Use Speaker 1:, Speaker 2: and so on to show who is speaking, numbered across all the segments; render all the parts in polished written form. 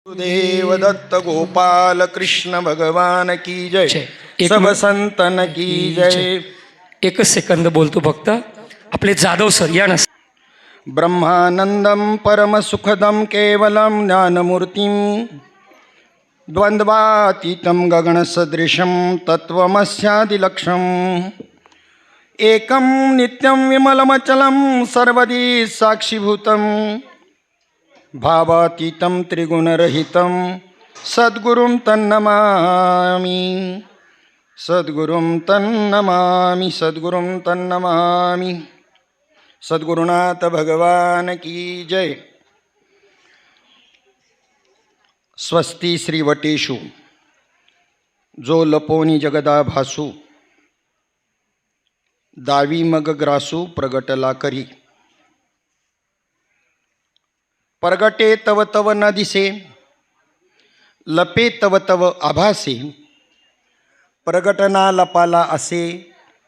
Speaker 1: देव दत्त गोपाल कृष्ण भगवान की जय, सब संतन की जय.
Speaker 2: एकच सेकंद बोलतो फक्त. आपले जाधव सर या ना.
Speaker 1: ब्रह्मानंदम परम सुखदम केवलम ज्ञानमूर्तिम द्वंद्वातीतं गगन सदृशम तत्वमस्यादिलक्षम एकम नित्यं विमलमचलम सर्वदी साक्षीभूतम भावातीतं त्रिगुणरहितं सद्गुरुं तन्नमामि, सद्गुरुं तन्नमामि, सद्गुरुं तन्नमामि. सद्गुरुनाथ भगवान की जय. स्वस्ति श्रीवटेषु जो लपोनी जगदा भासू, दावी मग ग्रासू प्रगटला करी. प्रगटे तव तव न दिसे, लपे तव तव आभासे. प्रगटना लपाला असे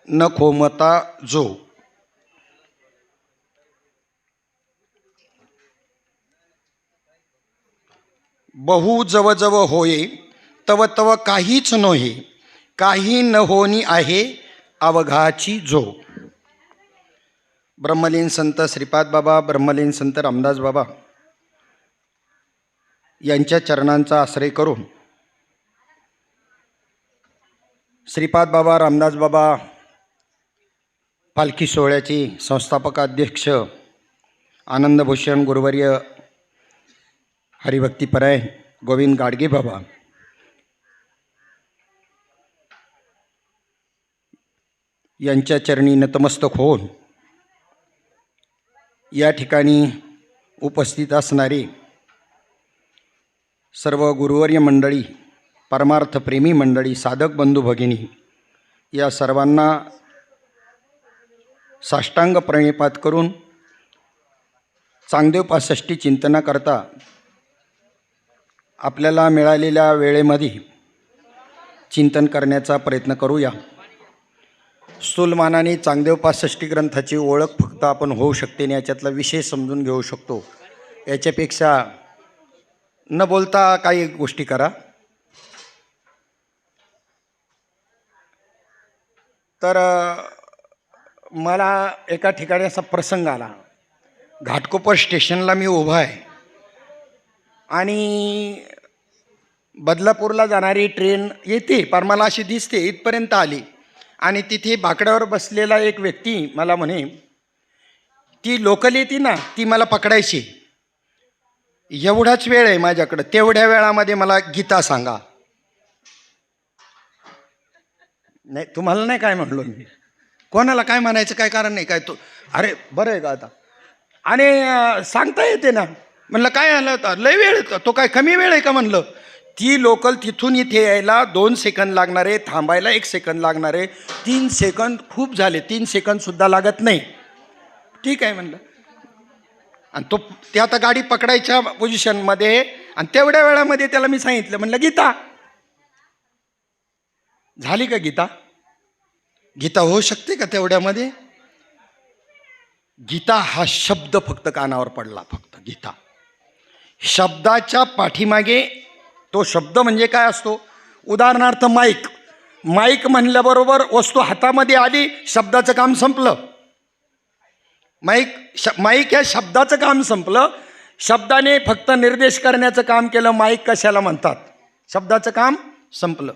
Speaker 1: न खोमता जो. बहु जव जव होये तव तव काहीच नोहे, काही न होनी आहे अवघाची जो. ब्रह्मलीन संत श्रीपाद बाबा, ब्रह्मलीन संत रामदास बाबा यांच्या चरणांचा आश्रय करून श्रीपाद बाबा, रामदास बाबा पालखी सोहळ्याचे संस्थापक अध्यक्ष आनंदभूषण गुरुवर्य हरिभक्तीपराय गोविंद गाडगे बाबा यांच्या चरणी नतमस्तक होऊन या ठिकाणी उपस्थित असणारे सर्व गुरुवर्य मंडळी, परमार्थप्रेमी मंडळी, साधक बंधू भगिनी या सर्वांना साष्टांग प्रणिपात करून चांगदेव 65 चिंतनाकरता आपल्याला मिळालेल्या वेळेमध्ये चिंतन करण्याचा प्रयत्न करूया. स्थूलमानाने चांगदेव 65 ग्रंथाची ओळख फक्त आपण होऊ शकते आणि याच्यातला विषय समजून घेऊ शकतो. याच्यापेक्षा न बोलता काही गोष्टी करा. तर मला एका ठिकाणी असा प्रसंग आला. घाटकोपर स्टेशनला मी उभा आहे आणि बदलापूरला जाणारी ट्रेन येते, पर मला अशी दिसते, इथपर्यंत आली आणि तिथे बाकड्यावर बसलेला एक व्यक्ती मला म्हणे, ती लोकल येते ना, ती मला पकडायची, एवढाच वेळ आहे माझ्याकडं, तेवढ्या वेळामध्ये मला गीता सांगा. नाही, तुम्हाला नाही काय म्हणलो मी, कोणाला काय म्हणायचं काय कारण नाही काय. तो अरे बरं आहे का आता, आणि सांगता येते ना. म्हणलं काय आलं होतं, लय वेळ येतो, तो काय कमी वेळ आहे का म्हणलं. ती लोकल तिथून इथे यायला 2 सेकंद लागणार आहे, थांबायला 1 सेकंद लागणार आहे. 3 सेकंद खूप झाले, 3 सेकंदसुद्धा लागत नाही. ठीक आहे म्हणलं. आणि ते आता गाडी पकडायच्या पोझिशनमध्ये, आणि तेवढ्या वेळामध्ये त्याला मी सांगितलं, म्हणलं गीता झाली का, गीता गीता होऊ शकते का तेवढ्यामध्ये. गीता हा शब्द फक्त कानावर पडला, फक्त गीता. शब्दाच्या पाठीमागे तो शब्द म्हणजे काय असतो. उदाहरणार्थ माईक, माईक म्हणल्याबरोबर वस्तू हातामध्ये आली, शब्दाचं काम संपलं. माईक या शब्दाचं काम संपलं. शब्दाने फक्त निर्देश करण्याचं काम केलं. माईक कशाला म्हणतात, शब्दाचं काम संपलं.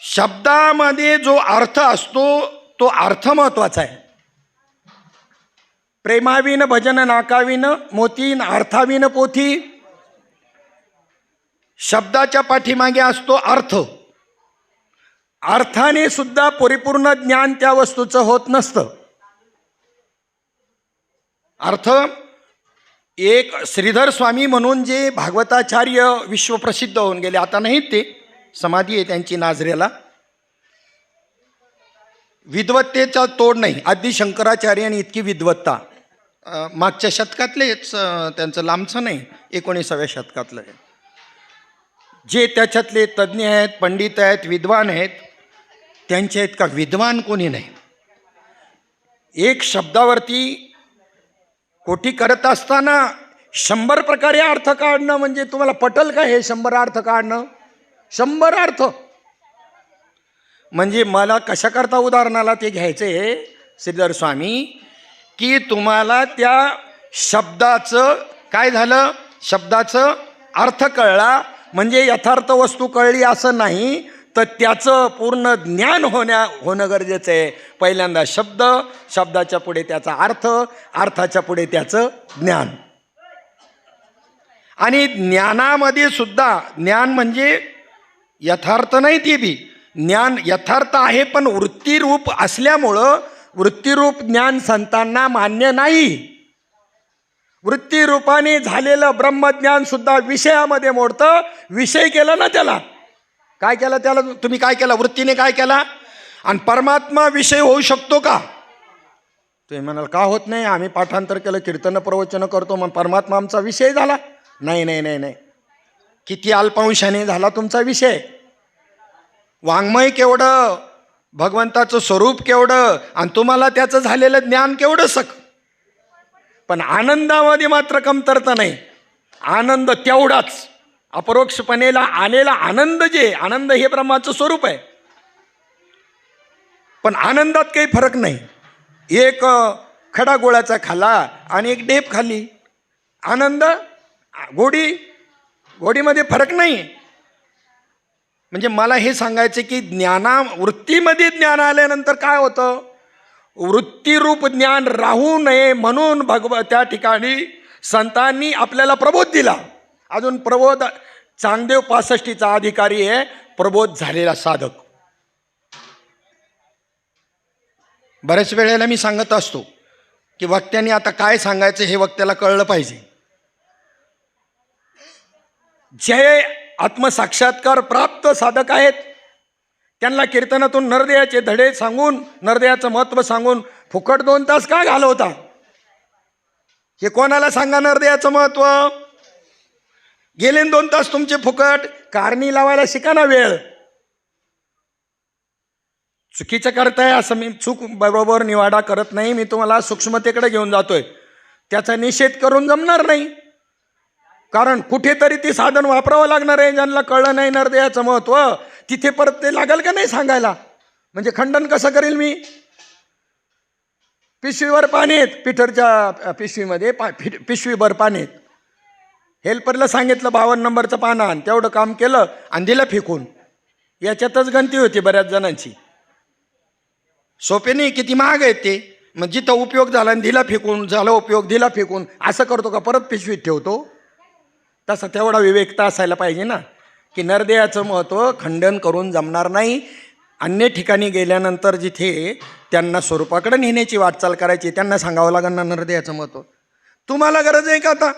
Speaker 1: शब्दामध्ये जो अर्थ असतो तो अर्थ महत्वाचा आहे. प्रेमाविन भजन नाकाविन मोतीन, अर्थाविन पोथी. शब्दाच्या पाठीमागे असतो अर्थ. अर्थाने सुद्धा परिपूर्ण ज्ञान त्या वस्तूचं होत नसतं. अर्थ एक श्रीधर स्वामी म्हणून जे भागवताचार्य विश्वप्रसिद्ध होऊन गेले, आता नाहीत ते, समाधी आहे त्यांची नाझरेला. विद्वत्तेचा तोड नाही. आदि शंकराचार्यांनी इतकी विद्वत्ता, मागच्या शतकातलेच, त्यांचं लांबचं नाही, 19व्या शतकातलं आहे. जे त्याच्यातले तज्ज्ञ आहेत, पंडित आहेत, विद्वान आहेत, त्यांच्या इतका विद्वान कोणी नाही. एक शब्दावरती कोठी करत असताना 100 प्रकारे अर्थ काढणं म्हणजे तुम्हाला पटल का हे 100 अर्थ काढणं? 100 अर्थ म्हणजे मला कशा करता उदाहरणाला ते घ्यायचे श्रीधर स्वामी, की तुम्हाला त्या शब्दाचं काय झालं, शब्दाचं अर्थ कळला म्हणजे यथार्थ वस्तू कळली असं नाही, तर त्याचं पूर्ण ज्ञान होणं गरजेचं आहे. पहिल्यांदा शब्द, शब्दाच्या पुढे त्याचा अर्थ, अर्थाच्या पुढे त्याचं ज्ञान. आणि ज्ञानामध्ये सुद्धा ज्ञान म्हणजे यथार्थ नाही, ते बी ज्ञान यथार्थ आहे पण वृत्तीरूप असल्यामुळं वृत्तीरूप ज्ञान संतांना मान्य नाही. वृत्तीरूपाने झालेलं ब्रह्मज्ञान सुद्धा विषयामध्ये मोडतं. विषय केलं ना त्याला, काय केलं त्याला तुम्ही, काय केलं वृत्तीने, काय केला. आणि परमात्मा विषय होऊ शकतो का? तुम्ही म्हणाल का होत नाही, आम्ही पाठांतर केलं, कीर्तन प्रवचन करतो, मग परमात्मा आमचा विषय झाला. नाही नाही नाही नाही, किती अल्पांशाने झाला तुमचा विषय. वाङ्मय केवढं, भगवंताचं स्वरूप केवढं, आणि तुम्हाला त्याचं झालेलं ज्ञान केवढं सक. पण आनंदामध्ये मात्र कमतरता नाही. आनंद तेवढाच, अपरोक्षपणेला आलेला आनंद, जे आनंद हे ब्रह्माचं स्वरूप आहे. पण आनंदात काही फरक नाही. एक खडा गोळ्याचा खाल्ला आणि एक डेप खाल्ली, आनंद गोडीमध्ये फरक नाही. म्हणजे मला हे सांगायचं की वृत्तीमध्ये ज्ञान आल्यानंतर काय होतं, वृत्तीरूप ज्ञान राहू नये म्हणून त्या ठिकाणी संतांनी आपल्याला प्रबोध दिला. अजून प्रबोध, चांगदेव 65चा अधिकारी आहे, प्रबोध झालेला साधक. बऱ्याच वेळेला मी सांगत असतो की वक्त्यांनी आता काय सांगायचं हे वक्त्याला कळलं पाहिजे. जे आत्मसाक्षात्कार प्राप्त साधक आहेत त्यांना कीर्तनातून नरदेयाचे धडे सांगून, नरदेयाचं महत्त्व सांगून फुकट 2 तास का घालवता? हे कोणाला सांगा नरदेयाचं महत्त्व. गेले 2 तास तुमचे फुकट. कारणी लावायला शिका ना वेळ. चुकीचं करताय असं मी चूक बरोबर निवाडा करत नाही, मी तुम्हाला सूक्ष्मतेकडे घेऊन जातोय. त्याचा निषेध करून जमणार नाही, कारण कुठेतरी ते साधन वापरावं लागणार आहे. ज्यांना कळलं नाही नरदेयाचं महत्त्व, तिथे परत ते लागेल का नाही सांगायला. म्हणजे खंडन कसं करेल मी. पिशवीवर पाणी आहेत, पिठरच्या पिशवीमध्ये पिशवीभर पाणी आहेत. हेल्परला सांगितलं 52 नंबरचं पान आण, तेवढं काम केलं आणि दिलं फेकून. याच्यातच गंती होती बऱ्याच जणांची. सोपे नाही, किती महाग आहेत ते. मग जिथं उपयोग झाला आणि दिला फेकून, झाला उपयोग दिला फेकून, असं करतो का परत पिशवीत ठेवतो. तसं तेवढा विवेकता असायला पाहिजे ना, की नरदेयाचं महत्त्व खंडन करून जमणार नाही. अन्य ठिकाणी गेल्यानंतर जिथे त्यांना स्वरूपाकडे नेण्याची वाटचाल करायची, त्यांना सांगावं लागेल ना नरदेयाचं महत्त्व. तुम्हाला गरज आहे का आता?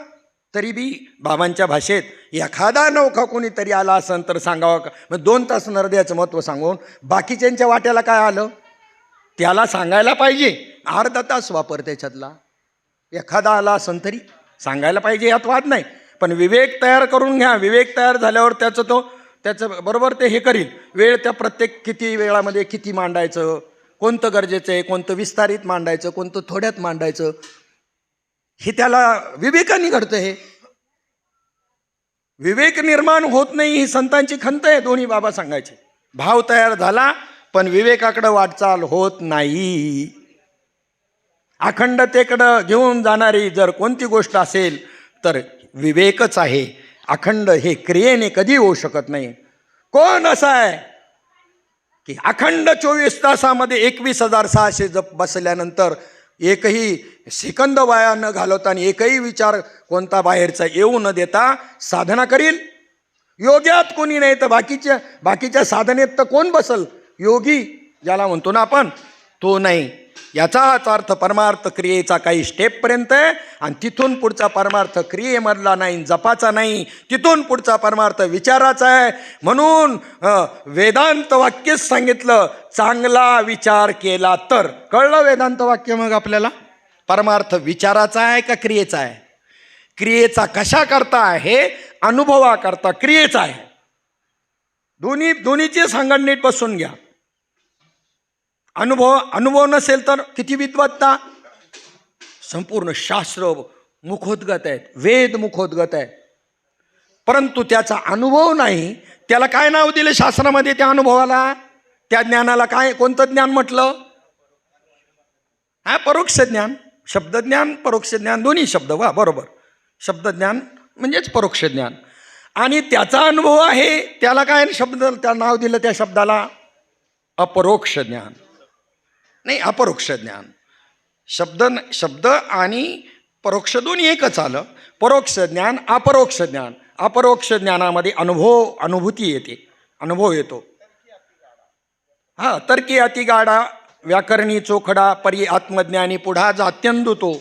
Speaker 1: तरी बी बाबांच्या भाषेत एखादा नौखा कोणीतरी आला असन तर सांगावं का. मग 2 तास नरदेयाचं महत्त्व सांगून बाकीच्यांच्या वाट्याला काय आलं त्याला सांगायला पाहिजे. अर्धा तास वापर त्याच्यातला. एखादा आला असन तरी सांगायला पाहिजे, यात वाद नाही. पण विवेक तयार करून घ्या. विवेक तयार झाल्यावर त्याचं बरोबर ते हे करील. वेळ त्या प्रत्येक किती वेळामध्ये किती मांडायचं, कोणतं गरजेचं आहे, कोणतं विस्तारित मांडायचं, कोणतं थोड्यात मांडायचं, हे त्याला विवेकाने घडतं. हे विवेक निर्माण होत नाही, ही संतांची खंत आहे. दोन्ही बाबा सांगायचे. भाव तयार झाला पण विवेकाकडं वाटचाल होत नाही. अखंडतेकडं घेऊन जाणारी जर कोणती गोष्ट असेल तर विवेकच आहे. अखंड हे क्रियेने कधी होऊ शकत नाही. कोण असा आहे की अखंड 24 तासामध्ये 21,600 जप बसल्यानंतर एकही सेकंद वाया न घालवता आणि एकही विचार कोणता बाहेरचा येऊ न देता साधना करील. योग्यात कोणी नाही तर बाकीच्या साधनेत तर कोण बसल. योगी ज्याला म्हणतो ना आपण, तो नाही. याचाच अर्थ परमार्थ क्रियेचा काही स्टेपपर्यंत आहे आणि तिथून पुढचा परमार्थ क्रियेमधला नाही, जपाचा नाही. तिथून पुढचा परमार्थ विचाराचा आहे. म्हणून वेदांत वाक्यच सांगितलं, चांगला विचार केला तर. कळलं वेदांत वाक्य मग आपल्याला. परमार्थ विचाराचा आहे का क्रियेचा आहे. क्रियेचा कशा करता आहे, अनुभवा करता क्रियेचा आहे. दोन्हीचे सांगण नीट बसून घ्या. अनुभव नसेल तर किती विद्वत्ता. संपूर्ण शास्त्र मुखोद्गत आहेत, वेद मुखोद्गत आहे, परंतु त्याचा अनुभव नाही. त्याला काय नाव दिलं शास्त्रामध्ये त्या अनुभवाला, त्या ज्ञानाला काय, कोणतं ज्ञान म्हटलं? हा, परोक्ष ज्ञान. शब्दज्ञान परोक्ष ज्ञान दोन्ही शब्द, वा बरोबर. शब्दज्ञान म्हणजेच परोक्ष ज्ञान. आणि त्याचा अनुभव आहे त्याला काय शब्द, त्या नाव दिलं त्या शब्दाला अपरोक्ष ज्ञान. नाही, अपरोक्ष ज्ञान. शब्द आणि परोक्ष दोन्ही एकच आलं. परोक्ष ज्ञान, अपरोक्ष ज्ञान. अपरोक्ष ज्ञानामध्ये अनुभूती येते, अनुभव येतो. हा, तर्की अति गाडा, व्याकरणी चोखडा, परी आत्मज्ञानी पुढा जात्यंदू तो.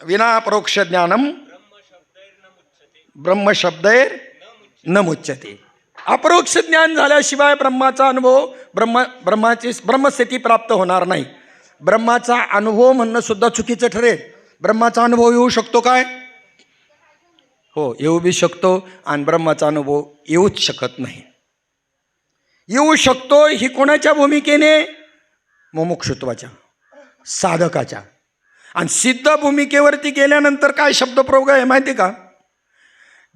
Speaker 1: विना परोक्ष ज्ञानम ब्रह्मशब्दैर न मुच्यते. अपरोक्ष ज्ञान झाल्याशिवाय ब्रह्माचा अनुभव, ब्रह्मस्थिती प्राप्त होणार नाही. ब्रह्माचा अनुभव म्हणणं सुद्धा चुकीचं ठरेल. ब्रह्माचा अनुभव येऊ शकतो काय? हो, येऊ बी शकतो. आणि ब्रह्माचा अनुभव येऊच शकत नाही. येऊ शकतो ही कोणाच्या भूमिकेने? मुमुक्षुत्वाच्या, साधकाच्या. आणि सिद्ध भूमिकेवरती गेल्यानंतर काय शब्दप्रयोग आहे माहिती का?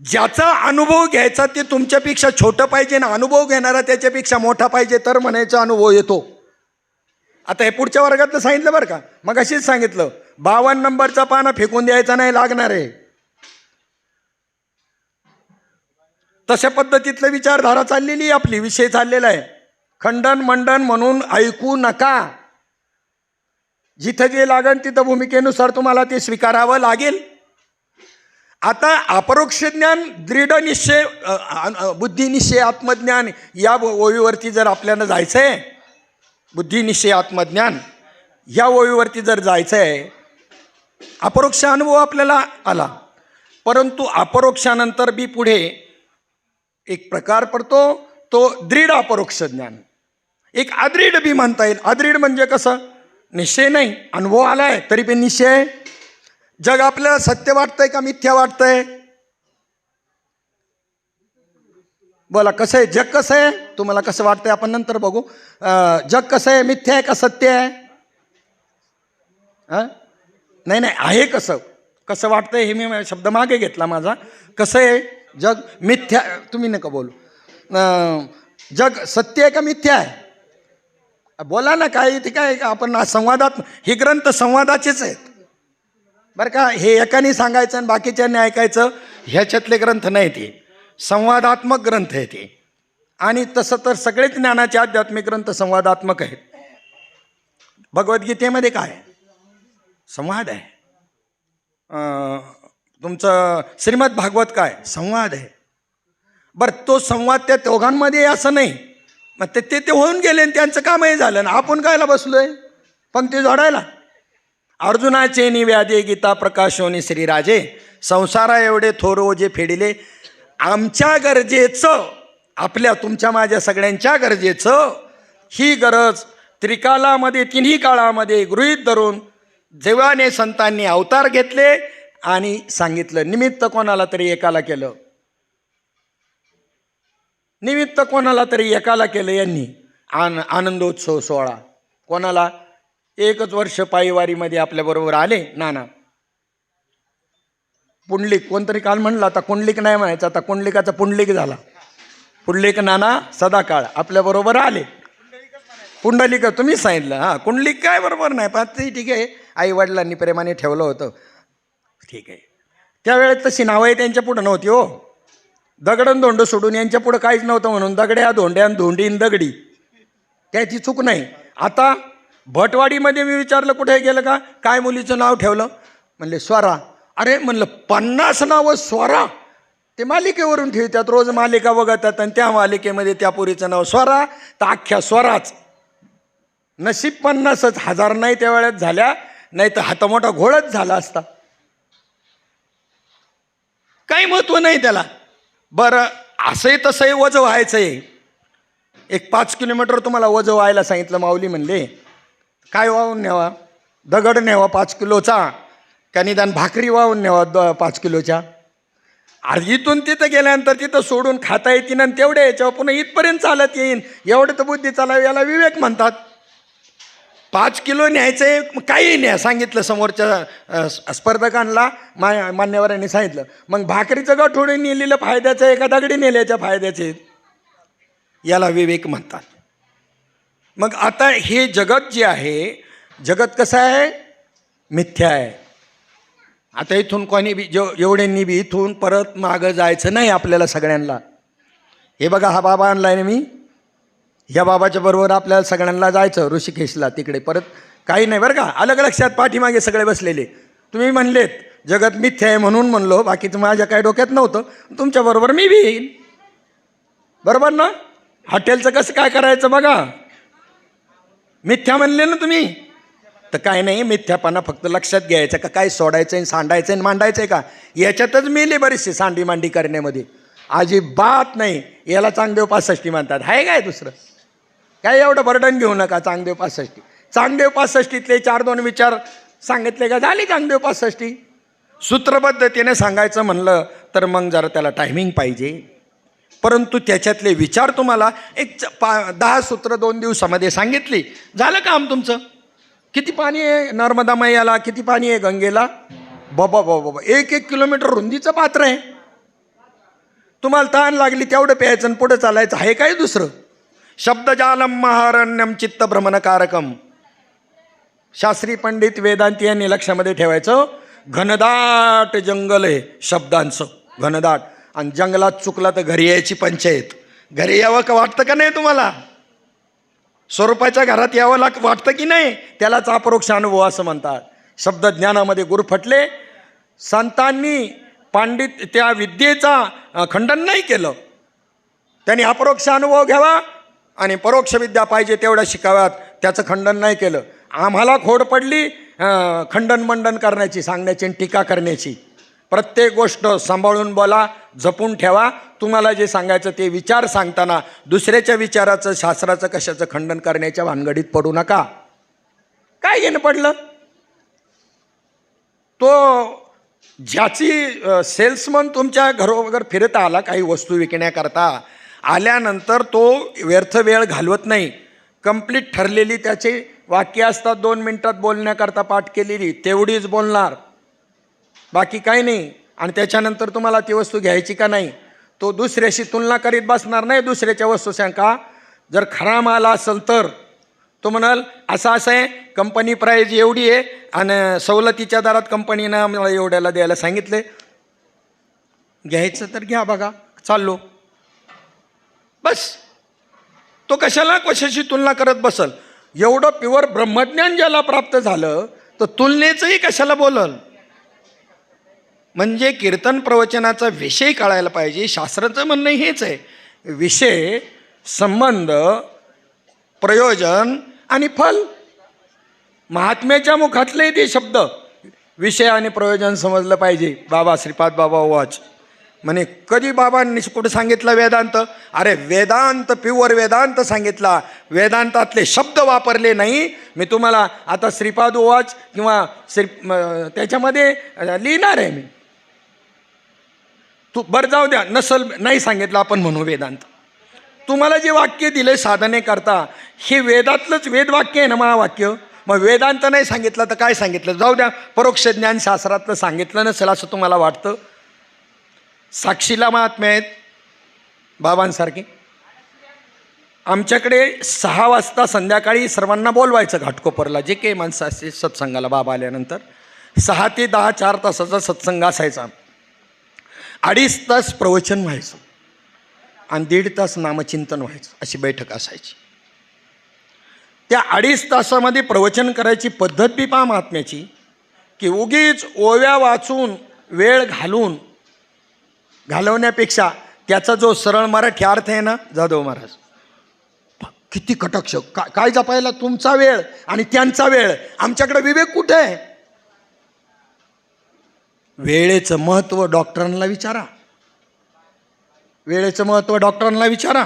Speaker 1: ज्याचा अनुभव घ्यायचा ते तुमच्यापेक्षा छोटं पाहिजे ना, अनुभव घेणारा त्याच्यापेक्षा मोठा पाहिजे, तर म्हणायचा अनुभव येतो. आता हे पुढच्या वर्गातलं सांगितलं बरं का, मग अशीच सांगितलं 52 नंबरचा पाना फेकून द्यायचा नाही, लागणार आहे. तशा पद्धतीतलं विचारधारा चाललेली आपली, विषय चाललेला आहे. खंडन मंडन म्हणून ऐकू नका. जिथं जे लागेल तिथं भूमिकेनुसार तुम्हाला ते स्वीकारावं लागेल. आता अपरोक्ष ज्ञान, दृढ निश्चय, बुद्धिनिश्चय आत्मज्ञान या ओळीवरती जर आपल्याला जायचं आहे, बुद्धिनिश्चय आत्मज्ञान या ओळीवरती जर जायचं आहे, अपरोक्ष अनुभव आपल्याला आला, परंतु अपरोक्षानंतर बी पुढे एक प्रकार पडतो, तो दृढ अपरोक्ष ज्ञान. एक अदृढ बी म्हणता येईल. अदृढ म्हणजे कसं? निश्चय नाही, अनुभव आलाय तरी पण निश्चय. जग आपल्याला सत्य वाटतंय का मिथ्या वाटतंय? बोला, कसं आहे जग? कसं आहे तुम्हाला कसं वाटतंय आपण नंतर बघू. जग कसं आहे, मिथ्या आहे का सत्य आहे? नाही नाही, आहे कसं, कसं वाटतंय हे मी शब्द मागे घेतला माझा. कसं आहे जग? मिथ्या. तुम्ही नका बोलू. जग सत्य आहे का मिथ्या आहे? बोला ना. काय ते काय आपण संवादात, हे ग्रंथ संवादाचेच आहेत बरं का. हे एकाने सांगायचं आणि बाकीच्यांनी ऐकायचं, ह्याच्यातले ग्रंथ नाही, ते संवादात्मक ग्रंथ आहे ते. आणि तसं तर सगळेच ज्ञानाचे आध्यात्मिक ग्रंथ संवादात्मक आहेत. भगवद्गीतेमध्ये काय संवाद आहे. तुमचं श्रीमद भागवत काय संवाद आहे. बरं, तो संवाद त्या दोघांमध्ये असं नाही. मग ते होऊन गेले आणि त्यांचं कामही झालं ना, आपण कायला बसलोय पंक्ती जोडायला. अर्जुनाचे निव्यादे गीता प्रकाशोनी श्रीराजे, संसारा एवढे थोर ओझे फेडिले. आमच्या गरजेचं, आपल्या तुमच्या माझ्या सगळ्यांच्या गरजेचं, ही गरज त्रिकालामध्ये तिन्ही काळामध्ये गृहीत धरून देवाने संतांनी अवतार घेतले आणि सांगितलं. निमित्त कोणाला तरी एकाला केलं, निमित्त कोणाला तरी एकाला केलं यांनी. आनंदोत्सव सोहळा कोणाला? एकच वर्ष पायीवारीमध्ये आपल्याबरोबर आले नाना पुंडलिक. कोणतरी काल म्हणलं, आता कुंडलिक नाही म्हणायचं, आता कुंडलिकाचा पुंडलिक झाला. पुंडलिक नाना सदाकाळ आपल्याबरोबर आले. पुंडलिक तुम्ही सांगितलं. हां, कुंडलिक काय बरोबर नाही, पाहते ठीक आहे, आई वडिलांनी प्रेमाने ठेवलं होतं, ठीक आहे. त्यावेळेस तशी नावं त्यांच्या पुढं नव्हती हो. दगडन धोंड सोडून यांच्या पुढं काहीच नव्हतं, म्हणून दगड्या धोंड्यान धोंडीन दगडी, त्याची चूक नाही. आता भटवाडीमध्ये मी विचारलं कुठे गेलं का, काय मुलीचं नाव ठेवलं? म्हणले स्वरा. अरे म्हणलं 50 नावं स्वरा, ते मालिकेवरून ठेवतात, रोज मालिका बघतात आणि त्या मालिकेमध्ये त्या पोरीचं नाव स्वरा, तर अख्ख्या स्वराच. नशीब 50च, 1000 नाही त्या वेळेत झाल्या, नाही तर हातामोठा घोळच झाला असता. काही महत्व नाही त्याला. बरं, असंही तसंही वजं व्हायचं आहे. एक 5 किलोमीटर तुम्हाला वजं व्हायला सांगितलं. माऊली म्हणले काय वाहून न्यावा? दगड न्यावा 5 किलोचा, का निदान भाकरी वाहून न्यावा 5 किलोच्या? आणि इथून तिथं गेल्यानंतर तिथं सोडून खाता येतील आणि तेवढ्या याच्यावर पुन्हा इथपर्यंत चालत येईन, एवढं तर बुद्धी चालावी, याला विवेक म्हणतात. 5 किलो न्यायचंय, काही न्या सांगितलं समोरच्या स्पर्धकांना, मान्यवरांनी सांगितलं. मग भाकरीचं गठोडे नेलेलं फायद्याचं आहे का दगडी नेल्याच्या फायद्याचे? याला विवेक म्हणतात. मग आता हे जगत जे आहे, जगत कसं आहे? मिथ्या आहे. आता इथून कोणी बी एवढ्यांनी बी इथून परत मागं जायचं नाही आपल्याला सगळ्यांना. हे बघा, हा बाबा आणलाय ना मी, ह्या बाबाच्या बरोबर आपल्याला सगळ्यांना जायचं ऋषिकेशला. तिकडे परत काही नाही बरं का, अलग लक्षात. पाठीमागे सगळे बसलेले. तुम्ही म्हणलेत जगत मिथ्या आहे म्हणून म्हणलो, बाकीचं माझ्या काही डोक्यात नव्हतं. तुमच्याबरोबर मी बी येईन, बरोबर ना? हॉटेलचं कसं काय करायचं बघा. मिथ्या म्हणले ना तुम्ही, तर काय नाही, मिथ्यापणा फक्त लक्षात घ्यायचं का काय सोडायचं आहे, सांडायचं आहे, मांडायचं आहे का, याच्यातच मेले बरेचसे सांडी मांडी करण्यामध्ये. अजिबात नाही. याला चांगदेव 65 म्हणतात. आहे काय दुसरं काय? एवढं बर्डन घेऊ नका. चांगदेव 65, चांगदेव 65तले 4-2 विचार सांगितले का झाली चांगदेव 65. सूत्रबद्धतेने सांगायचं म्हणलं तर मग जरा त्याला टायमिंग पाहिजे. परंतु त्याच्यातले विचार तुम्हाला 10 सूत्र 2 दिवसामध्ये सांगितली, झालं काम तुमचं. किती पाणी आहे नर्मदा मैयाला, किती पाणी आहे गंगेला? बाबा बाबा बाबा, 1-1 किलोमीटर रुंदीचं पात्र आहे. तुम्हाला तहान लागली तेवढं प्यायचं आणि पुढे चालायचं. आहे काय दुसरं? शब्दजालम महारण्यम चित्त भ्रमणकारकम. शास्त्री पंडित वेदांती यांनी लक्षामध्ये ठेवायचं, घनदाट जंगल आहे शब्दांचं, घनदाट. आणि जंगलात चुकला तर घरी यायची पंचायत. घरी यावं का वाटतं का नाही तुम्हाला? स्वरूपाच्या घरात यावं वाटतं की नाही? त्यालाच अपरोक्ष अनुभव असं म्हणतात. शब्दज्ञानामध्ये गुरफटले. संतांनी पांडित त्या विद्येचा खंडन नाही केलं. त्यांनी अपरोक्ष अनुभव घ्यावा आणि परोक्ष विद्या पाहिजे तेवढ्या शिकाव्यात, त्याचं खंडन नाही केलं. आम्हाला खोड पडली खंडन मंडन करण्याची, सांगण्याची आणि टीका करण्याची. प्रत्येक गोष्ट सांभाळून बोला, जपून ठेवा. तुम्हाला जे सांगायचं ते विचार सांगताना दुसऱ्याच्या विचाराचं, शास्त्राचं, कशाचं खंडन करण्याच्या भानगडीत पडू नका. काय घेणं पडलं? तो ज्याची सेल्समन तुमच्या घरोघर फिरत आला काही वस्तू विकण्याकरता, आल्यानंतर तो व्यर्थ वेळ घालवत नाही. कंप्लीट ठरलेली त्याचे वाक्य असतात, 2 मिनिटात बोलण्याकरता पाठ केलेली, तेवढीच बोलणार, बाकी काही नाही. आणि त्याच्यानंतर तुम्हाला ती वस्तू घ्यायची का नाही, तो दुसऱ्याशी तुलना करीत बसणार नाही. दुसऱ्याच्या वस्तू सांगा, जर खरा माल असेल तर तो म्हणाल असं असं आहे, कंपनी प्राईज एवढी आहे आणि सवलतीच्या दरात कंपनीनं मला एवढ्याला द्यायला सांगितले, घ्यायचं तर घ्या, बघा चाललो बस. तो कशाशी तुलना करत बसल? एवढं प्युअर ब्रह्मज्ञान ज्याला प्राप्त झालं तर तुलनेचंही कशाला बोलल? म्हणजे कीर्तन प्रवचनाचा विषय कळायला पाहिजे. शास्त्राचं म्हणणं हेच आहे, विषय, संबंध, प्रयोजन आणि फल. महात्म्याच्या मुखातले ते शब्द विषय आणि प्रयोजन समजलं पाहिजे. बाबा श्रीपाद बाबा वाच म्हणे, कधी बाबांनी कुठं सांगितलं वेदांत? अरे वेदांत, प्युअर वेदांत सांगितला, वेदांतातले शब्द वापरले नाही. मी तुम्हाला आता श्रीपाद वाच किंवा त्याच्यामध्ये लिहिणार आहे मी. तू बरं जाऊ द्या, नसल नाही सांगितलं आपण म्हणू वेदांत. तुम्हाला जे वाक्य दिले साधने करता, हे वेदातलंच वेदवाक्य आहे ना महावाक्य. मग वेदांत नाही सांगितलं तर काय सांगितलं? जाऊ द्या, परोक्ष ज्ञान शास्त्रातलं सांगितलं नसेल असं तुम्हाला वाटतं. साक्षीला महात्मे आहेत बाबांसारखे. आमच्याकडे 6 वाजता संध्याकाळी सर्वांना बोलवायचं घाटकोपरला, जे काही माणसं असते सत्संगाला. बाबा आल्यानंतर 6 ते 10 4 तासाचा सत्संग असायचा. 2.5 तास प्रवचन व्हायचं आणि 1.5 तास नामचिंतन व्हायचं, अशी बैठक असायची. त्या 2.5 तासामध्ये प्रवचन करायची पद्धत बी पहा महात्म्याची, की उगीच ओव्या वाचून वेळ घालवण्यापेक्षा त्याचा जो सरळ मराठी अर्थ आहे ना, जाधव महाराज किती कटाक्ष, काय जपायला तुमचा वेळ आणि त्यांचा वेळ. आमच्याकडे विवेक कुठे आहे? वेळेचं महत्त्व डॉक्टरांना विचारा, वेळेचं महत्त्व डॉक्टरांना विचारा.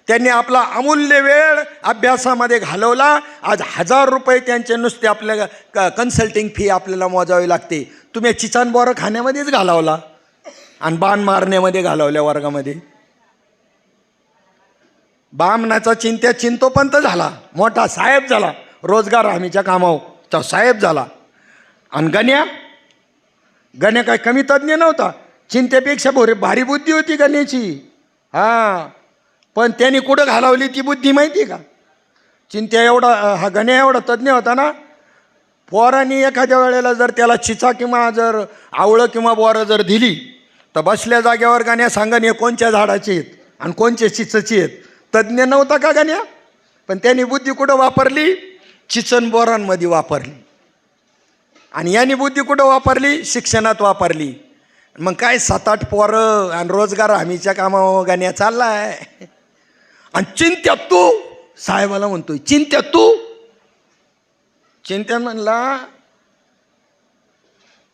Speaker 1: त्यांनी आपला अमूल्य वेळ अभ्यासामध्ये घालवला. आज 1000 रुपये त्यांचे नुसते आपल्या कन्सल्टिंग फी आपल्याला मोजावी लागते. तुम्ही चिचान बोरं खाण्यामध्येच घालवला आणि बाण मारण्यामध्ये घालवल्या वर्गामध्ये. बामणाचा चिंत्या चिंतोपंत झाला, मोठा साहेब झाला, रोजगार हमीच्या कामावर साहेब झाला. आणि गण्या काय कमी तज्ज्ञ नव्हता, चिंतेपेक्षा भारी बुद्धी होती गण्याची. हां, पण त्यांनी कुठं घालवली ती बुद्धी माहिती आहे का? चिंत्या एवढा, हा गण्या एवढा तज्ज्ञ होता ना, पोरांनी एखाद्या वेळेला जर त्याला चिचा किंवा जर आवळं किंवा बोरं जर दिली तर बसल्या जाग्यावर गण्या सांगन हे कोणत्या झाडाची आहेत आणि कोणत्या चिचची आहेत. तज्ज्ञ नव्हता का गण्या? पण त्यांनी बुद्धी कुठं वापरली? चिचन बोरांमध्ये वापरली. आणि यांनी बुद्धी कुठं वापरली? शिक्षणात वापरली. मग काय 7-8 पोरं आणि रोजगार हमीच्या कामावर गण्या चाललाय. आणि चिंत्या तू साहेबाला म्हणतोय, चिंत्या म्हणला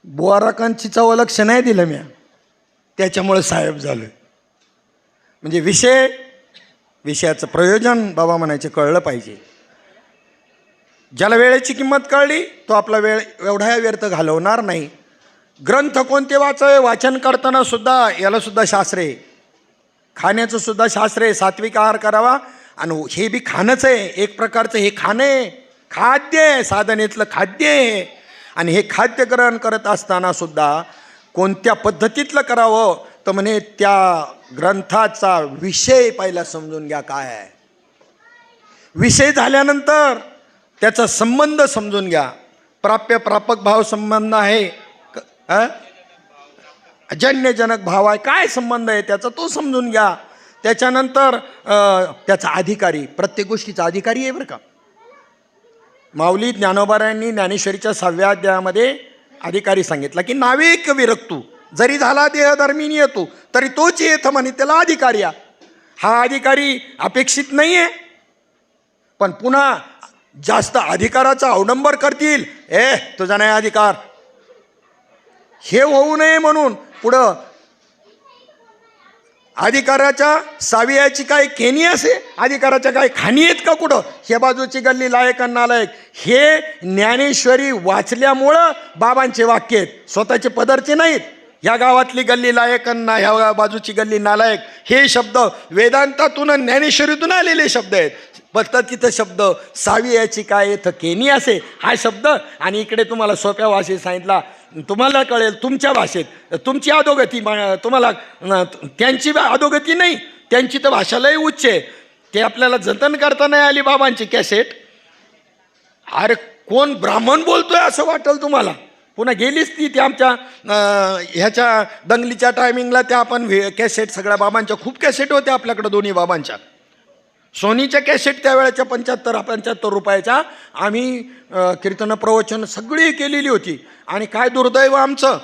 Speaker 1: बोराकांची चव लक्ष नाही दिलं म्या, त्याच्यामुळे साहेब झालोय. म्हणजे विषयाचं प्रयोजन बाबा म्हणायचे कळलं पाहिजे. ज्याला वेळेची किंमत कळली तो आपला वेळ एवढा व्यर्थ घालवणार नाही. ग्रंथ कोणते वाचन करताना सुद्धा याला सुद्धा शास्त्र आहे. खाण्याचं सुद्धा शास्त्र आहे. सात्विक आहार करावा. आणि हे बी खाणंच आहे, एक प्रकारचं हे खाणं आहे, खाद्य आहे, साधनेतलं खाद्य आहे. आणि हे खाद्य ग्रहण करत असताना सुद्धा कोणत्या पद्धतीतलं करावं तर म्हणे त्या ग्रंथाचा विषय पहिला समजून घ्या काय आहे. विषय झाल्यानंतर त्याचा संबंध समजून घ्या. प्राप्य प्रापक भाव संबंध आहे, अजन्यजनक भाव आहे, काय संबंध आहे त्याचा तो समजून घ्या. त्याच्यानंतर त्याचा अधिकारी, प्रत्येक गोष्टीचा अधिकारी आहे बरं का. माऊली ज्ञानोबारायांनी ज्ञानेश्वरीच्या 6व्या अध्यायामध्ये अधिकारी सांगितला की नाविक विरक्तू जरी झाला देहधर्मीनी येतो तरी तोच येथ म्हणे त्याला अधिकारी. हा अधिकारी अपेक्षित नाही आहे, पण पुन्हा जास्त अधिकाराचा अवडंबर करतील, तुझा नाही अधिकार, हे होऊ नये म्हणून पुढं अधिकाराच्या सावियाची काय केनी असे, अधिकाराच्या काय खाणी आहेत का कुठं? हे बाजूची गल्ली लायक आणि नालायक, हे ज्ञानेश्वरी वाचल्यामुळं बाबांचे वाक्य आहेत, स्वतःचे पदरचे नाहीत. ह्या गावातली गल्ली लायक आणि ह्या बाजूची गल्ली नालायक हे शब्द वेदांतातून आणि ज्ञानेश्वरीतून आलेले शब्द आहेत. फक्त तिथं शब्द सावियाची काय इथं केनी असे हा शब्द, आणि इकडे तुम्हाला सोप्या भाषेत सांगितला, तुम्हाला कळेल तुमच्या भाषेत. तुमची अधोगती तुम्हाला, त्यांची अधोगती नाही, त्यांची तर भाषा लय उच्च आहे. ते आपल्याला जतन करता नाही आली बाबांची कॅसेट. अरे कोण ब्राह्मण बोलतोय असं वाटेल तुम्हाला. पुन्हा गेलीच ती आमच्या ह्याच्या दंगलीच्या टायमिंगला त्या आपण कॅसेट सगळ्या बाबांच्या खूप कॅसेट होत्या आपल्याकडं, दोन्ही बाबांच्या. सोनीच्या कॅसेट त्यावेळेच्या 75 रुपयाच्या आम्ही कीर्तन प्रवचन सगळी केलेली होती. आणि काय दुर्दैव आमचं,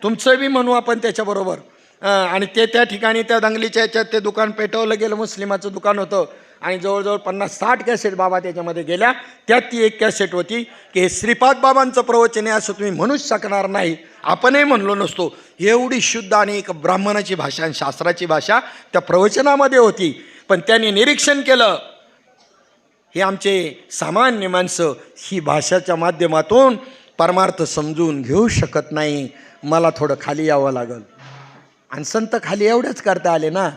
Speaker 1: तुमचं बी म्हणू आपण त्याच्याबरोबर. आणि ते त्या ठिकाणी त्या दंगलीच्या ह्याच्यात ते दुकान पेटवलं गेलं, मुस्लिमाचं दुकान होतं. आणि जवळजवळ 50-60 कॅसेट बाबा त्याच्यामध्ये गेल्या. त्यात ती एक कॅसेट होती की हे श्रीपाद बाबांचं प्रवचन आहे असं तुम्ही म्हणूच शकणार नाही, आपणही म्हणलो नसतो. एवढी शुद्ध आणि एक ब्राह्मणाची भाषा आणि शास्त्राची भाषा त्या प्रवचनामध्ये होती. पण त्यांनी निरीक्षण केलं, हे आमचे सामान्य माणसं ही भाषाच्या माध्यमातून परमार्थ समजून घेऊ शकत नाही, मला थोडं खाली यावं लागल. आणि संत खाली एवढंच करता आले ना,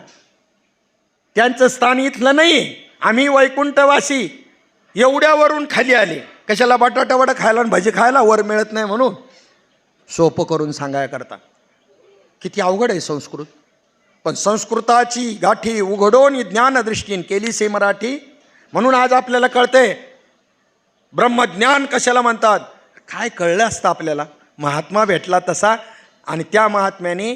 Speaker 1: त्यांचं स्थान इथलं नाही. आम्ही वैकुंठवासी एवढ्यावरून खाली आले. कशाला? बटाटा वडा खायला आणि भजी खायला, वर मिळत नाही म्हणून. सोपं करून सांगाय करता किती अवघड आहे संस्कृत. पण संस्कृताची गाठी उघडून ज्ञानदृष्टीने केली से मराठी, म्हणून आज आपल्याला कळतंय ब्रह्मज्ञान कशाला म्हणतात. काय कळलं असतं आपल्याला, महात्मा भेटला तसा. आणि त्या महात्म्याने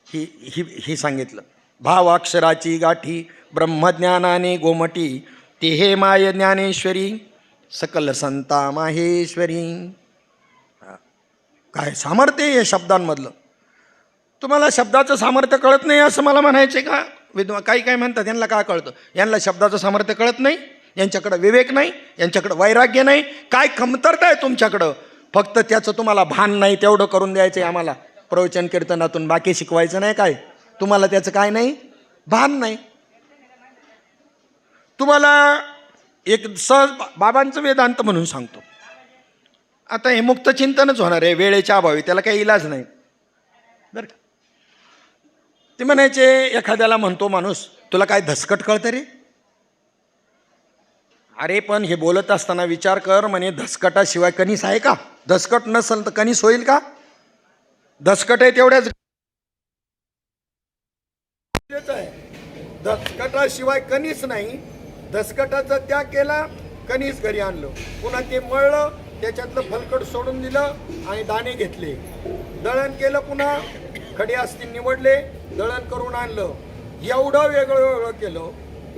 Speaker 1: ही सांगितलं, भाव अक्षराची गाठी ब्रह्मज्ञानाने गोमटी, ते हे माय ज्ञानेश्वरी सकल संता माहेश्वरी. काय सामर्थ्य आहे या शब्दांमधलं. तुम्हाला शब्दाचं सामर्थ्य कळत नाही असं मला म्हणायचे का? काही म्हणतात यांना काय कळतं, यांना शब्दाचं सामर्थ्य कळत नाही, यांच्याकडं विवेक नाही, यांच्याकडं वैराग्य नाही. काय कमतरता आहे तुमच्याकडं? फक्त त्याचं तुम्हाला भान नाही, तेवढं करून द्यायचं आहे आम्हाला प्रवचन कीर्तनातून, बाकी शिकवायचं नाही. काय तुम्हाला त्याचं काय नाही, भान नाही. तुम्हाला एक सहज बाबांचं वेदांत म्हणून सांगतो. आता हे मुक्त चिंतनच होणार आहे वेळेच्या अभावी, त्याला काही इलाज नाही बरं का. ते म्हणायचे, एखाद्याला म्हणतो माणूस, तुला काय धसकट कळतं रे? अरे पण हे बोलत असताना विचार कर, म्हणे धसकटाशिवाय कणीस आहे का? धसकट नसेल तर कणीस होईल का? धसकट आहे तेवढ्याच धसकटाशिवाय कणीस नाही. धसकटाचा त्याग केला, कणीस घरी आणलं, पुन्हा ते मळलं, त्याच्यातलं फलकट सोडून दिलं आणि दाणे घेतले, दळण केलं, पुन्हा खडे असतील निवडले, दळण करून आणलं, एवढं वेगळं वेगळं केलं.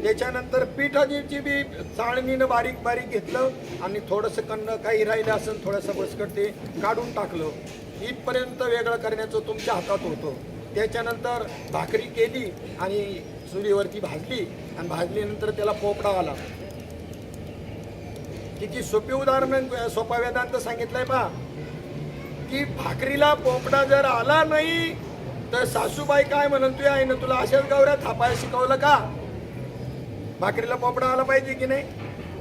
Speaker 1: त्याच्यानंतर पिठाची बी चाळणीनं बारीक बारीक घेतलं आणि थोडंसं कन्न काही राहिलं असेल थोडंसं बसकट ते काढून टाकलं. इथपर्यंत वेगळं करण्याचं तुमच्या हातात होतं. त्याच्यानंतर भाकरी केली आणि चुलीवरती भाजली आणि भाजल्यानंतर त्याला पोपडा आला. किती सोपी उदाहरण, सोपा वेदांत सांगितलंय पहा की भाकरीला पोपडा जर आला नाही तर सासूबाई काय म्हणून तू आहे ना, तुला अशाच गवऱ्या थापायला शिकवलं का? भाकरीला पोपडा आला पाहिजे की नाही?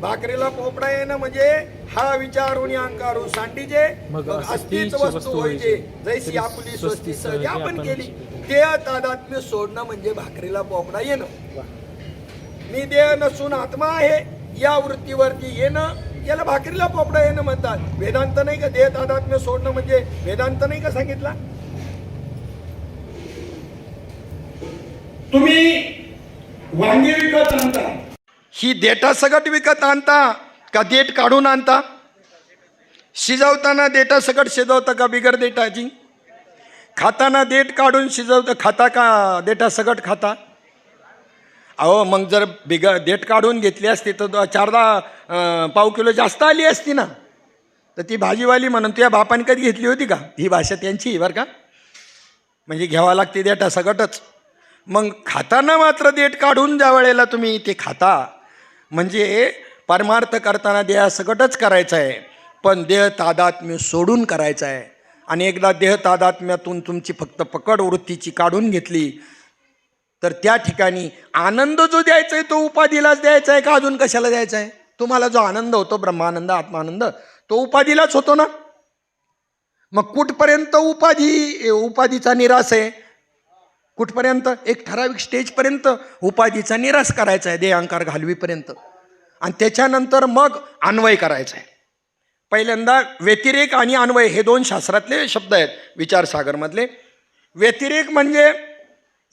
Speaker 1: भाकरीला पोपडा येणं म्हणजे हा विचारून अंकारू सांडीजे मग अस्तित्व वस्तू होईजे, जैसी आपली स्वस्ती सहज आपण केली. देह तादात्म्य सोडणं म्हणजे भाकरीला पोपडा येणं. मी देह नसून आत्मा आहे या वृत्तीवरती येणं, याला भाकरीला पोपडा येणं म्हणतात. वेदांत नाही का देह तादात्म्य सोडणं म्हणजे? वेदांत नाही का सांगितला? तुम्ही वांगी विकत आणता, ही देठा सकट विकत आणता का देठ काढून आणता? शिजवताना देठा सकट शिजवता का बिगर देठाची? खाताना देठ काढून शिजवता खाता का देठा सकट खाता? अहो मग जर बिगर देठ काढून घेतली असती तर 4-10 पाव किलो जास्त आली असती ना. तर ती भाजीवाली म्हणून तुझ्या बापाने कधी घेतली होती का? ही भाषा त्यांची बरं का, म्हणजे घ्यावा लागते देठा सकटच. मग खाताना मात्र देठ काढून ज्या वेळेला तुम्ही ते खाता म्हणजे परमार्थ करताना देहा सकटच करायचं आहे, पण देह तादात्म्य सोडून करायचं आहे. आणि एकदा देह तादात्म्यातून तुमची फक्त पकड वृत्तीची काढून घेतली तर त्या ठिकाणी आनंद जो द्यायचा आहे तो उपाधीलाच द्यायचा आहे का अजून कशाला द्यायचा आहे? तुम्हाला जो आनंद होतो ब्रह्मानंद आत्मानंद तो उपाधीलाच होतो ना. मग कुठपर्यंत उपाधीचा निराश आहे? कुठपर्यंत? एक ठराविक स्टेजपर्यंत उपाधीचा निराश करायचा आहे, देहांकार घालवीपर्यंत. आणि त्याच्यानंतर मग अन्वय करायचा आहे. पहिल्यांदा व्यतिरेक आणि अन्वय हे 2 शास्त्रातले शब्द आहेत विचारसागरमधले. व्यतिरेक म्हणजे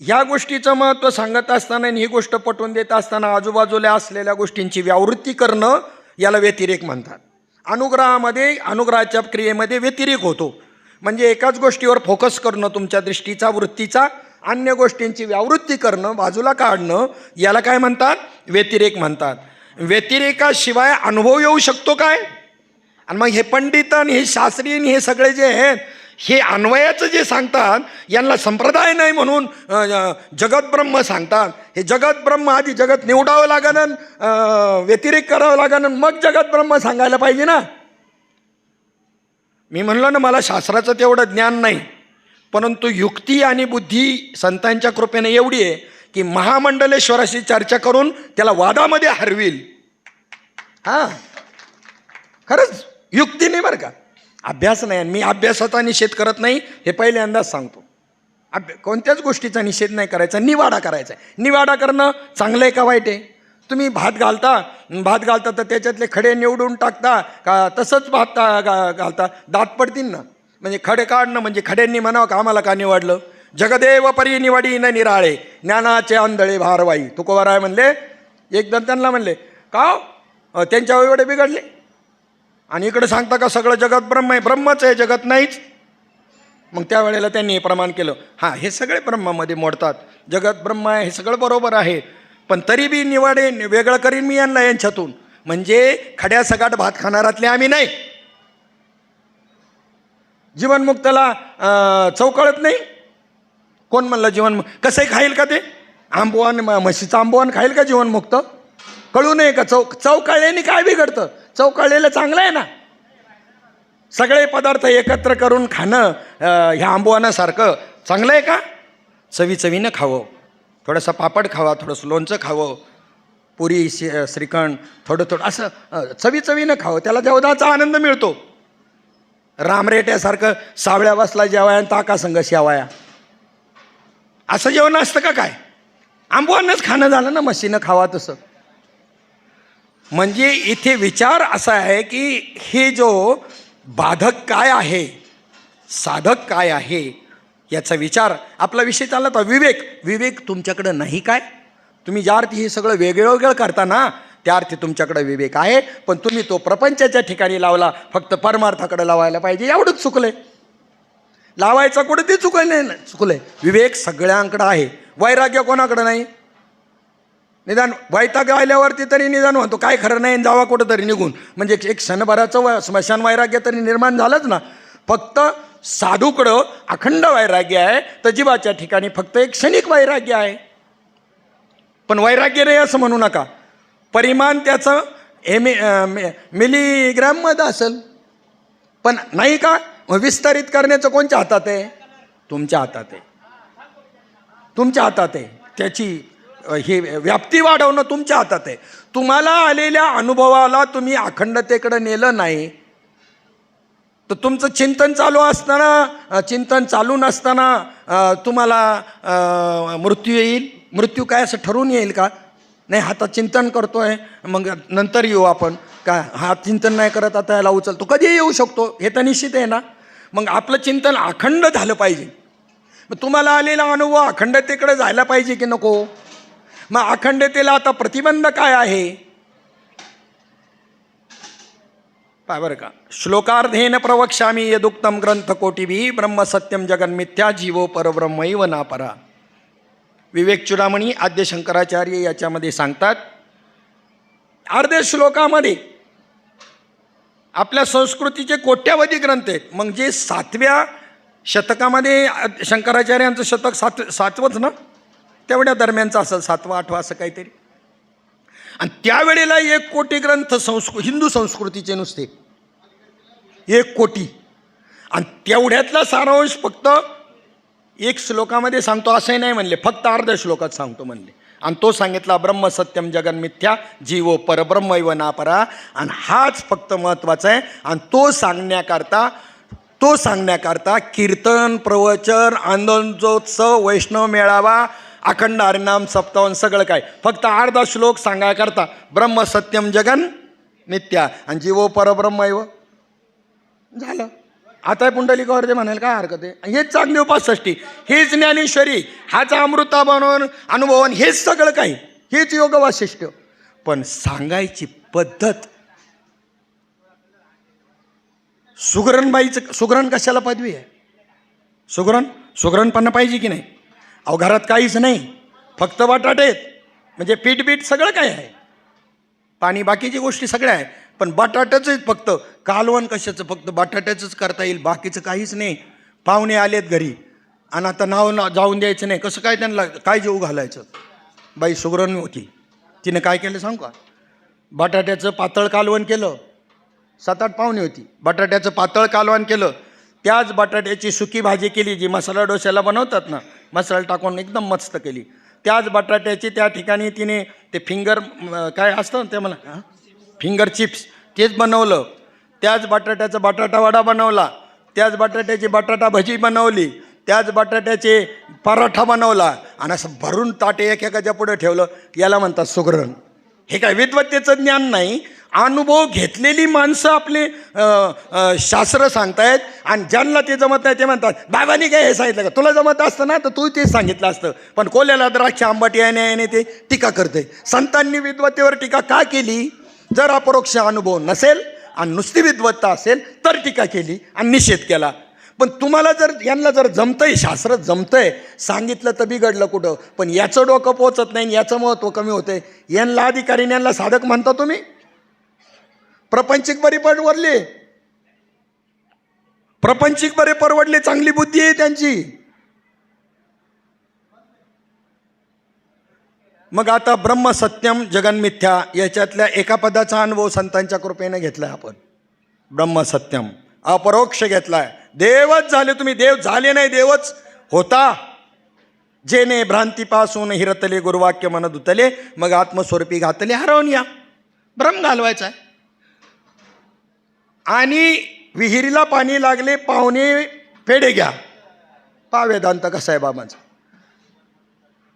Speaker 1: ह्या गोष्टीचं महत्त्व सांगत असताना आणि ही गोष्ट पटवून देत असताना आजूबाजूला असलेल्या गोष्टींची व्यावृत्ती करणं याला व्यतिरेक म्हणतात. अनुग्रहाच्या क्रियेमध्ये व्यतिरेक होतो, म्हणजे एकाच गोष्टीवर फोकस करणं तुमच्या दृष्टीचा वृत्तीचा, अन्य गोष्टींची व्यावृत्ती करणं बाजूला काढणं याला काय म्हणतात? व्यतिरेक म्हणतात. व्यतिरेकाशिवाय अनुभव येऊ शकतो काय? आणि मग हे पंडित आणि हे शास्त्रीय हे सगळे जे आहेत हे अन्वयाचं जे सांगतात यांना संप्रदाय नाही म्हणून जगत ब्रह्म सांगतात. हे जगत ब्रह्म आधी जगत निवडावं लागेल, व्यतिरेक करावं लागेल, मग जगत ब्रह्म सांगायला पाहिजे ना. मी म्हणलो ना मला शास्त्राचं तेवढं ज्ञान नाही, परंतु युक्ती आणि बुद्धी संतांच्या कृपेने एवढी आहे की महामंडलेश्वराशी चर्चा करून त्याला वादामध्ये हरविल. हां खरंच युक्ती नाही बरं का, अभ्यास नाही. आणि मी अभ्यासाचा निषेध करत नाही हे पहिल्यांदाच सांगतो. कोणत्याच गोष्टीचा निषेध नाही करायचा, निवाडा करायचा आहे. निवाडा करणं चांगलं आहे का वाईट आहे? तुम्ही भात घालता तर त्याच्यातले खडे निवडून टाकता का तसंच भात घालता? दात पडतील ना. म्हणजे खडे काढणं म्हणजे खड्यांनी म्हणावं का आम्हाला का निवडलं? जगदेव परी निवडी न निराळे ज्ञानाचे आंधळे भारवाई तुकोबाराय म्हणले. एकदम त्यांना म्हणले का त्यांच्या एवढे बिघडले आणि इकडे सांगता का सगळं जगत ब्रह्म आहे? ब्रह्मच आहे, जगत नाहीच. मग त्यावेळेला त्यांनी हे प्रमाण केलं, हां हे सगळे ब्रह्मामध्ये मोडतात, जगत ब्रह्म आहे हे सगळं बरोबर आहे, पण तरी बी निवाडे वेगळं करीन मी यांच्यातून. म्हणजे खड्या सगाट भात खाणारातले आम्ही नाही. जीवनमुक्ताला चौकळत नाही. कोण म्हणलं जीवनमुक्त? कसंही खाईल का ते? आंबोवान म्हशीचं आंबोवान खाईल का जीवनमुक्त? कळू नये का? चौकळल्याने काय बिघडतं? चौकळलेलं चांगलं आहे ना. सगळे पदार्थ एकत्र करून खाणं ह्या आंबोवानासारखं चांगलं आहे का? चवीनं खावं, थोडंसं पापड खावा, थोडंसं लोणचं खावं, पुरी श्रीखंड थोडं असं चवीनं खावं, त्याला जेवणाचा आनंद मिळतो. रामरेट्यासारखं सावळ्या बसला जेवाया आणि ताका संग शेवाया असं जेवण असतं का काय? आंबोवानच खाणं झालं ना, म्हशीनं खावा तसं. म्हणजे इथे विचार असा आहे की हे जो बाधक काय आहे, साधक काय आहे, याचा विचार. आपला विषय चालला होता विवेक. विवेक तुमच्याकडं नाही काय? तुम्ही ज्या अर्थी हे सगळं वेगळं करता ना, त्या अर्थी तुमच्याकडे विवेक आहे, पण तुम्ही तो प्रपंचाच्या ठिकाणी लावला. फक्त परमार्थाकडे लावायला पाहिजे एवढंच चुकलंय. लावायचा कुठे ते चुकलंय. विवेक सगळ्यांकडं आहे, वैराग्य कोणाकडं नाही. निदान वैताग आल्यावरती तरी निदान म्हणतो काय खरं नाही, जावा कुठं तरी निघून. म्हणजे एक क्षणभराचं स्मशान वैराग्य तरी निर्माण झालंच ना. फक्त साधूकडं अखंड वैराग्य आहे, तर जीवाच्या ठिकाणी फक्त एक क्षणिक वैराग्य आहे. पण वैराग्य नाही असं म्हणू नका. परिमाण त्याचं मिलीग्रॅममध्ये असेल, पण नाही का विस्तारित करण्याचं कोणत्या हातात आहे? तुमच्या हातात आहे. तुमच्या हातात आहे. त्याची हे व्याप्ती वाढवणं तुमच्या हातात आहे. तुम्हाला आलेल्या अनुभवाला तुम्ही अखंडतेकडे नेलं नाही तर तुमचं चिंतन चालू नसताना तुम्हाला मृत्यू येईल. मृत्यू काय असं ठरवून येईल का? नाही, हातात चिंतन करतोय मग नंतर येऊ आपण, काय हात चिंतन नाही करत आता याला उचलतो, कधी येऊ शकतो हे तर निश्चित आहे ना. मग आपलं चिंतन अखंड झालं पाहिजे. मग तुम्हाला आलेला अनुभव अखंडतेकडे जायला पाहिजे की नको? मग अखंडतेला आता प्रतिबंध काय आहे? पहा बरं का. श्लोकार्धेन प्रवक्ष्यामि यदुक्तम ग्रंथकोटिभिः ब्रह्म सत्यम जगन्मिथ्या जीवो परब्रह्मैव नापरा. विवेक चूडामणी आद्य शंकराचार्य याच्यामध्ये सांगतात. अर्ध्या श्लोकामध्ये आपल्या संस्कृतीचे कोट्यावधी ग्रंथ आहेत. मग जे 7व्या शतकामध्ये शंकराचार्यांचं शतक सातवंच ना, तेवढ्या दरम्यानचं असेल, 7वा 8वा असं काहीतरी. आणि त्यावेळेला 1 कोटी ग्रंथ हिंदू संस्कृतीचे नुसते 1 कोटी. आणि तेवढ्यातला सारांश फक्त 1 श्लोकामध्ये सांगतो असंही नाही म्हणले, फक्त अर्ध्या श्लोकात सांगतो म्हणले. आणि तो सांगितला ब्रह्म सत्यम जगन्मिथ्या जीवो परब्रह्मैव नापरा. आणि हाच फक्त महत्त्वाचा आहे. आणि तो सांगण्याकरता कीर्तन, प्रवचन, आनंदोत्सव, वैष्णव मेळावा, अखंड हरिनाम सप्ताहन सगळं काय फक्त अर्धा श्लोक सांगायकरता ब्रह्म सत्यम जगन मिथ्या आणि जीवो परब्रह्मैव झालं. आता पुंडलिकावर ते म्हणाल काय हरकत आहे? हेच चांगली उपासष्टी, हेच ज्ञानेश्वरी, हाच अमृता बनवून अनुभवन, हेच सगळं काही, हेच योग वासिष्ठ. पण सांगायची पद्धत. सुगरण कशाला पदवी आहे? सुगरणपणा पाहिजे की नाही? अहो घरात काहीच नाही, फक्त बटाटे म्हणजे पीठ सगळं काय आहे, पाणी बाकीची गोष्टी सगळ्या आहे, पण बटाट्याच फक्त. कालवण कशाचं? फक्त बटाट्याचंच करता येईल, बाकीचं काहीच नाही. पाहुणे आलेत घरी आणि आता नाव जाऊन द्यायचं नाही, कसं काय? त्यांना काय जेवू घालायचं? बाई सुगरण होती, तिनं काय केलं सांगू का? बटाट्याचं पातळ कालवण केलं. 7-8 पाहुणे होती, बटाट्याचं पातळ कालवण केलं. त्याच बटाट्याची सुकी भाजी केली, जी मसाला डोश्याला बनवतात ना, मसाला टाकून एकदम मस्त केली. त्याच बटाट्याची त्या ठिकाणी तिने ते फिंगर काय असतं ते मला फिंगर चिप्स तेच बनवलं. त्याच बटाट्याचा बटाटा वडा बनवला. त्याच बटाट्याची बटाटा भजी बनवली. त्याच बटाट्याचे पराठा बनवला. आणि असं भरून ताटे एकेकाच्या पुढे ठेवलं. याला म्हणतात सुगरण. हे काय विद्वत्तेचं ज्ञान नाही, अनुभव घेतलेली माणसं आपले शास्त्र सांगतायत. आणि ज्यांना ते जमत नाही ते म्हणतात बाबांनी काय हे सांगितलं का? तुला जमत असतं ना तर तू तेच सांगितलं असतं. पण कोल्याला द्राक्ष आंबट याने ते टीका करते. संतांनी विद्वत्तेवर टीका का केली? जर अपरोक्ष अनुभव नसेल आणि नुसती विद्वत्ता असेल तर टीका केली आणि निषेध केला. पण तुम्हाला जर यांना जर जमतंय, शास्त्र जमतंय, सांगितलं तर बिघडलं कुठं? पण याचं डोकं पोचत नाही, याचं महत्त्व कमी होतंय. यांना अधिकारी, यांना साधक म्हणता तुम्ही? प्रपंचिक बरी परवडले, चांगली बुद्धी आहे त्यांची. मग आता ब्रह्म सत्यम जगन मिथ्या याच्यातल्या एका पदाचा अनुभव संतांच्या कृपेने घेतलाय आपण. ब्रह्म सत्यम अपरोक्ष घेतलाय. देवच झाले तुम्ही, देव झाले नाही, देवच होता. जेने भ्रांतीपासून हिरतले गुरुवाक्य मन धुतले, मग आत्मस्वरूपी घातले हरवून या. भ्रम घालवायचा आहे. आणि विहिरीला पाणी लागले, पाहुणे पेढे घ्या. पा वेदांत कसा आहे बाबांचा.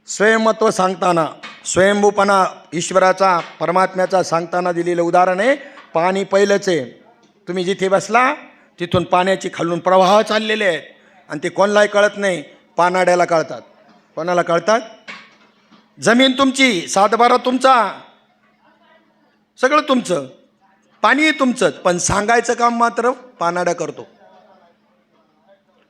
Speaker 1: स्वयंमत्व सांगताना स्वयंभूपणा ईश्वराचा परमात्म्याचा सांगताना दिलेलं उदाहरण आहे. पाणी पहिलंच आहे. तुम्ही जिथे बसला तिथून पाण्याची खालून प्रवाह चाललेले आहेत आणि ते कोणालाही कळत नाही, पानाड्याला कळतात. कोणाला कळतात? जमीन तुमची, सातबारा तुमचा, सगळं तुमचं, पाणी तुमचंच, पण सांगायचं काम मात्र पानाड्या करतो.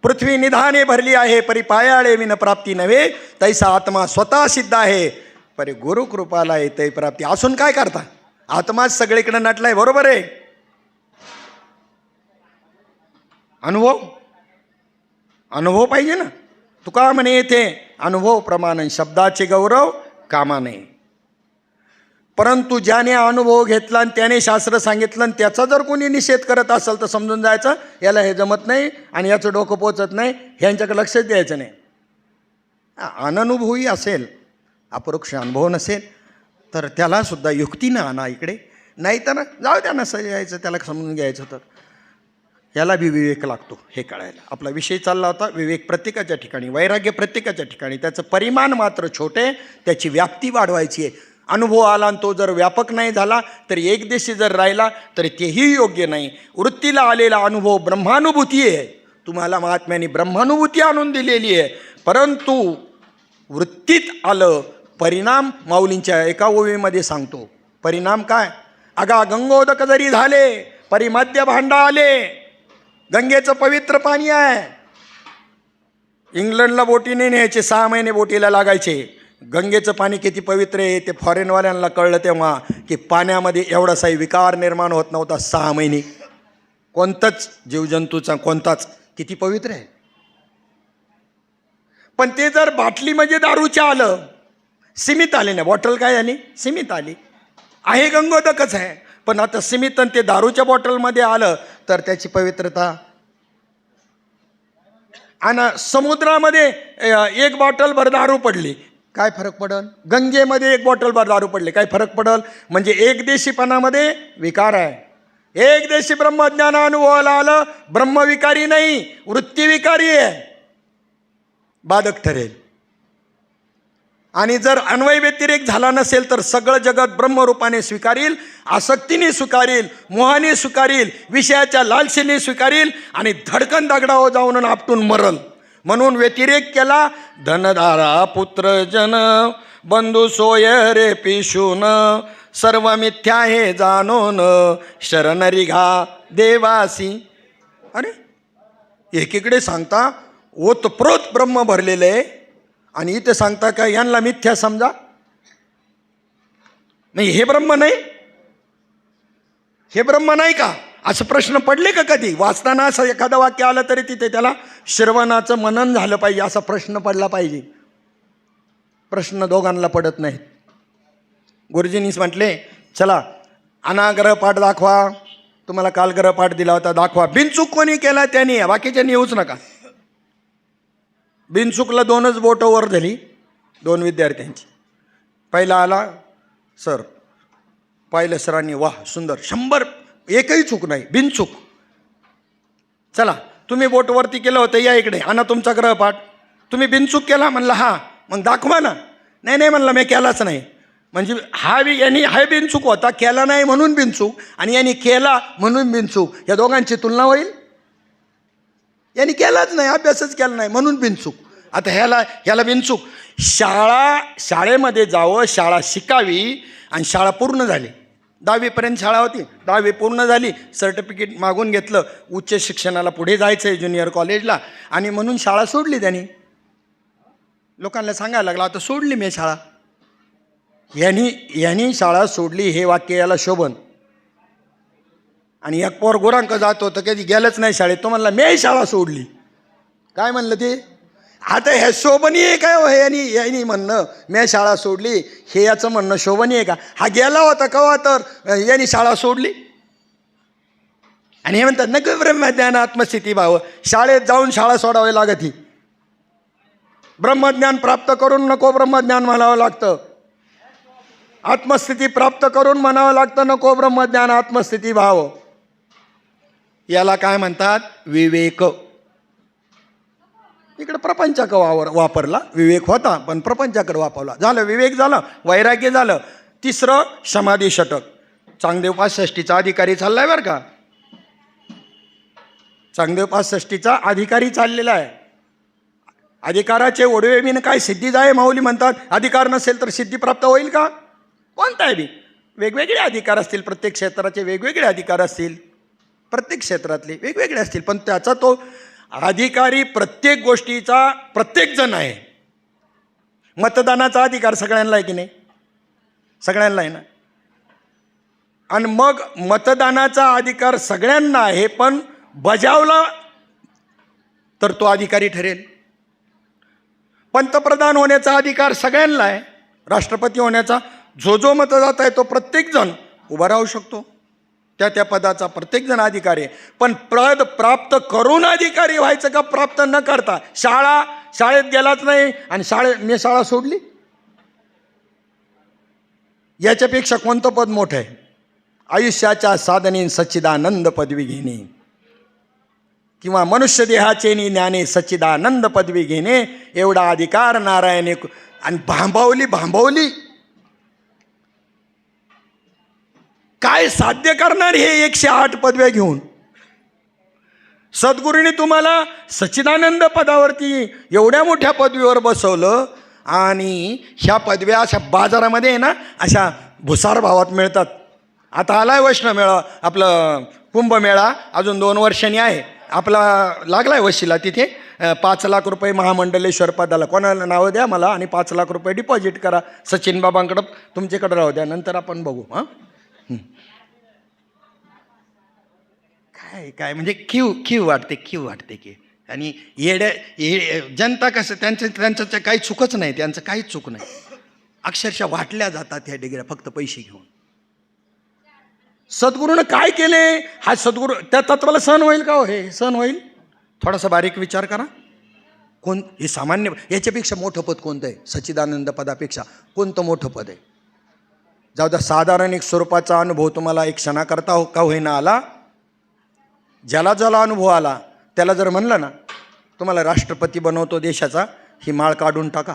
Speaker 1: पृथ्वी निधाने भरली आहे, परी पायाळे विन प्राप्ती नव्हे, तैसा आत्मा स्वतः सिद्ध आहे, परी गुरु कृपाला येते प्राप्ती. असून काय करता? आत्माच सगळीकडे नटलाय, बरोबर आहे. अनुभव पाहिजे ना. तुका म्हणे येथे अनुभव प्रमाण शब्दाचे गौरव कामा नये. परंतु ज्याने अनुभव घेतला आणि त्याने शास्त्र सांगितलं आणि त्याचा जर कोणी निषेध करत असेल तर समजून जायचं याला हे जमत नाही आणि याचं डोकं पोचत नाही, ह्यांच्याकडे लक्षच द्यायचं नाही. अननुभवी असेल, अपरोक्ष अनुभव नसेल तर त्याला सुद्धा युक्तीनं आणा इकडे, नाही तर जाऊ द्या, नसं यायचं त्याला समजून घ्यायचं. तर याला बी विवेक लागतो हे कळायला. आपला विषय चालला होता विवेक प्रत्येकाच्या ठिकाणी, वैराग्य प्रत्येकाच्या ठिकाणी. त्याचं परिमाण मात्र छोटे, त्याची व्याप्ती वाढवायची आहे. अनुभव आला आणि तो जर व्यापक नाही झाला तर एकदेशी जर राहिला तर तेही योग्य नाही. वृत्तीला आलेला अनुभव ब्रह्मानुभूती आहे. तुम्हाला महात्म्याने ब्रह्मानुभूती आणून दिलेली आहे, परंतु वृत्तीत आलं परिणाम माऊलींच्या एका ओवीमध्ये सांगतो. परिणाम काय? अगा गंगोदक जरी झाले परी मध्य भांडा आले. गंगेचं पवित्र पाणी आहे. इंग्लंडला बोटीने न्यायचे, 6 महिने बोटीला लागायचे. गंगेचं पाणी किती पवित्र आहे ते फॉरेनवाल्यांना कळलं तेव्हा की पाण्यामध्ये एवढासाही विकार निर्माण होत नव्हता 6 महिने. कोणताच जीवजंतूचा, कोणताच, किती पवित्र आहे. पण ते जर बाटलीमध्ये दारूच्या आलं, सीमित आले ना, बॉटल काय झाली? सीमित आली आहे, गंगोदकच आहे, पण आता सीमित आणि ते दारूच्या बॉटलमध्ये आलं तर त्याची पवित्रता. आणि समुद्रामध्ये 1 बॉटल भर दारू पडली, काय फरक पडल? गंगेमध्ये 1 बॉटल भर दारू पडली, काय फरक पडल? म्हणजे एकदेशीपणामध्ये विकार आहे. एकदेशी ब्रह्मज्ञान अनुभवाला आलं, ब्रह्मविकारी नाही, वृत्तीविकारी आहे, बाधक ठरेल. आणि जर अन्वय व्यतिरेक झाला नसेल तर सगळं जगत ब्रह्मरूपाने स्वीकारील, आसक्तीने स्वीकारील, मोहाने स्वीकारील, विषयाच्या लालसेने स्वीकारील आणि धडकन दगडावर जाऊन आपटून मरल. म्हणून व्यतिरेक केला. धनधारा पुत्र जन बंधू सोय रे पिशून, सर्व मिथ्या हे जाणून शरणरी घा देवासी. अरे एकीकडे सांगता ओतप्रोत ब्रह्म भरलेलं आहे आणि इथे सांगता का यांना मिथ्या समजा. नाही, हे ब्रह्म नाही, हे ब्रह्म नाही का? असं प्रश्न पडले का कधी? वाचताना असं एखादं वाक्य आलं तरी तिथे त्याला श्रवणाचं मनन झालं पाहिजे, असा प्रश्न पडला पाहिजे. प्रश्न दोघांना पडत नाहीत. गुरुजींनीच म्हटले, चला अनाग्रहपाठ दाखवा. तुम्हाला काल ग्रहपाठ दिला होता, दाखवा. बिनचूक कोणी केला त्यांनी, बाकीच्यांनी येऊच नका. बिनचूकला 2च बोटं वर झाली 2 विद्यार्थ्यांची. पहिला आला सर, पाहिलं सरांनी, वाह सुंदर, 100, एकही चूक नाही, बिनचूक. चला तुम्ही बोट वरती केलं होतं, या इकडे आणा तुमचा ग्रहपाठ. तुम्ही बिनचूक केला? म्हणलं हां. मग दाखवा ना. नाही म्हणलं मी केलाच नाही. म्हणजे यांनी हा बिनचूक होता, केला नाही म्हणून बिनचूक, आणि यांनी केला म्हणून बिनचूक. या दोघांची तुलना होईल? यांनी केलाच नाही, अभ्यासच केला नाही म्हणून बिनचूक. आता ह्याला बिनचूक. शाळेमध्ये जावं, शाळा शिकावी, आणि शाळा पूर्ण झाली. 10वीपर्यंत शाळा होती, 10वी पूर्ण झाली, सर्टिफिकेट मागून घेतलं, उच्च शिक्षणाला पुढे जायचं आहे ज्युनियर कॉलेजला, आणि म्हणून शाळा सोडली त्यांनी. लोकांना सांगायला लागला आता सोडली मी शाळा. यांनी शाळा सोडली हे वाक्य याला शोभन. आणि एक पोर गोरांक जात होतं, कधी गेलंच नाही शाळेत, तो म्हणला मी शाळा सोडली. काय म्हणलं ते? आता हे शोभनीय काय हो? यांनी म्हणणं मी शाळा सोडली, हे याचं म्हणणं शोभनीय का? हा गेला होता कवा तर यांनी शाळा सोडली. आणि हे म्हणतात नको ब्रह्मज्ञान आत्मस्थिती भाव. शाळेत जाऊन शाळा सोडावी लागत. ही ब्रह्मज्ञान प्राप्त करून नको ब्रह्मज्ञान म्हणावं लागतं. आत्मस्थिती प्राप्त करून म्हणावं लागतं नको ब्रह्मज्ञान आत्मस्थिती भाव. याला काय म्हणतात? विवेक. इकडं प्रपंचाक वापरला. विवेक होता पण प्रपंचाकडे वापरला. झालं विवेक झालं, वैराग्य झालं. तिसरं समाधी षटक. चांगदेव 65चा अधिकारी चाललाय बरं का. चांगदेव 65चा अधिकारी चाललेला आहे. अधिकाराचे ओढवे बिन काय सिद्धी जाय माऊली म्हणतात. अधिकार नसेल तर सिद्धी प्राप्त होईल का? कोणता आहे बी वेगवेगळे अधिकार असतील, प्रत्येक क्षेत्राचे वेगवेगळे अधिकार असतील, प्रत्येक क्षेत्रातले वेगवेगळे असतील, पण त्याचा तो अधिकारी प्रत्येक गोष्टीचा प्रत्येक जण आहे. मतदानाचा अधिकार सगळ्यांना आहे की नाही? सगळ्यांना आहे ना. आणि मग मतदानाचा अधिकार सगळ्यांना आहे, पण बजावला तर तो अधिकारी ठरेल. पंतप्रधान होण्याचा अधिकार सगळ्यांना आहे. राष्ट्रपती होण्याचा जो मतदाता आहे तो प्रत्येकजण उभा राहू शकतो. त्या पदाचा प्रत्येकजण अधिकारी आहे. पण पद प्राप्त करून अधिकारी व्हायचं का प्राप्त न करता? शाळेत गेलाच नाही आणि मी शाळा सोडली, याच्यापेक्षा कोणतं पद मोठं आहे? आयुष्याच्या साधने सच्चिदानंद पदवी घेणे किंवा मनुष्य देहाचे ज्ञाने सच्चिदानंद पदवी घेणे, एवढा अधिकार नारायणे. आणि भांबावली काय साध्य करणार हे 108 पदव्या घेऊन? सद्गुरूंनी तुम्हाला सच्चिदानंद पदावरती एवढ्या मोठ्या पदवीवर बसवलं आणि ह्या पदव्या अशा बाजारामध्ये आहे ना, अशा भुसार भावात मिळतात. आता आलाय वैष्णव मेळा, आपलं कुंभमेळा अजून 2 वर्षांनी आहे. आपला लागलाय वशिला तिथे. 5 लाख रुपये महामंडलेश्वर पदाला. कोणाला नावं द्या मला आणि 5 लाख रुपये डिपॉझिट करा. सचिन बाबांकडं तुमच्याकडं राहू द्या, नंतर आपण बघू. हां काय म्हणजे क्यू वाटते की. आणि जनता कसं त्यांचं काही चुकच नाही, त्यांचं काहीच चूक नाही. अक्षरशः वाटल्या जातात ह्या डिग्र्या फक्त पैसे घेऊन. सद्गुरूनं काय केले? हा सद्गुरू त्या तत्वाला सहन होईल का? हो हे सहन होईल? थोडासा बारीक विचार करा. हे सामान्य, याच्यापेक्षा मोठं पद कोणतं आहे? सच्चिदानंद पदापेक्षा कोणतं मोठं पद आहे? जाऊ द्या, साधारण एक स्वरूपाचा अनुभव तुम्हाला एक क्षणाकरता का होईना आला. ज्याला अनुभव आला त्याला जर म्हणलं ना, तुम्हाला राष्ट्रपती बनवतो देशाचा, ही माळ काढून टाका.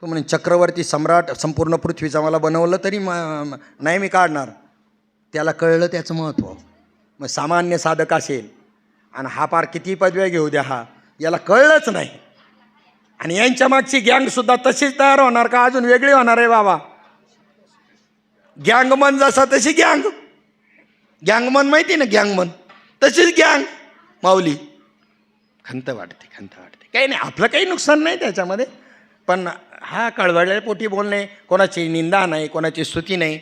Speaker 1: तो म्हणे चक्रवर्ती सम्राट संपूर्ण पृथ्वीचा मला बनवलं तरी नाही मी काढणार. त्याला कळलं त्याचं महत्त्व. मग सामान्य साधक असेल आणि हा पार किती पदव्या घेऊ द्या, याला कळलंच नाही. आणि यांच्या मागची गँगसुद्धा तशीच तयार होणार का अजून वेगळी होणार आहे बाबा? गँगमन जसा तशी गँगमन माहिती ना, गँगमन तशीच गँग माऊली. खंत वाटते. काही नाही, आपलं काही नुकसान नाही त्याच्यामध्ये. पण हा कळवळल्या पोटी बोलणे, कोणाची निंदा नाही, कोणाची स्तुती नाही.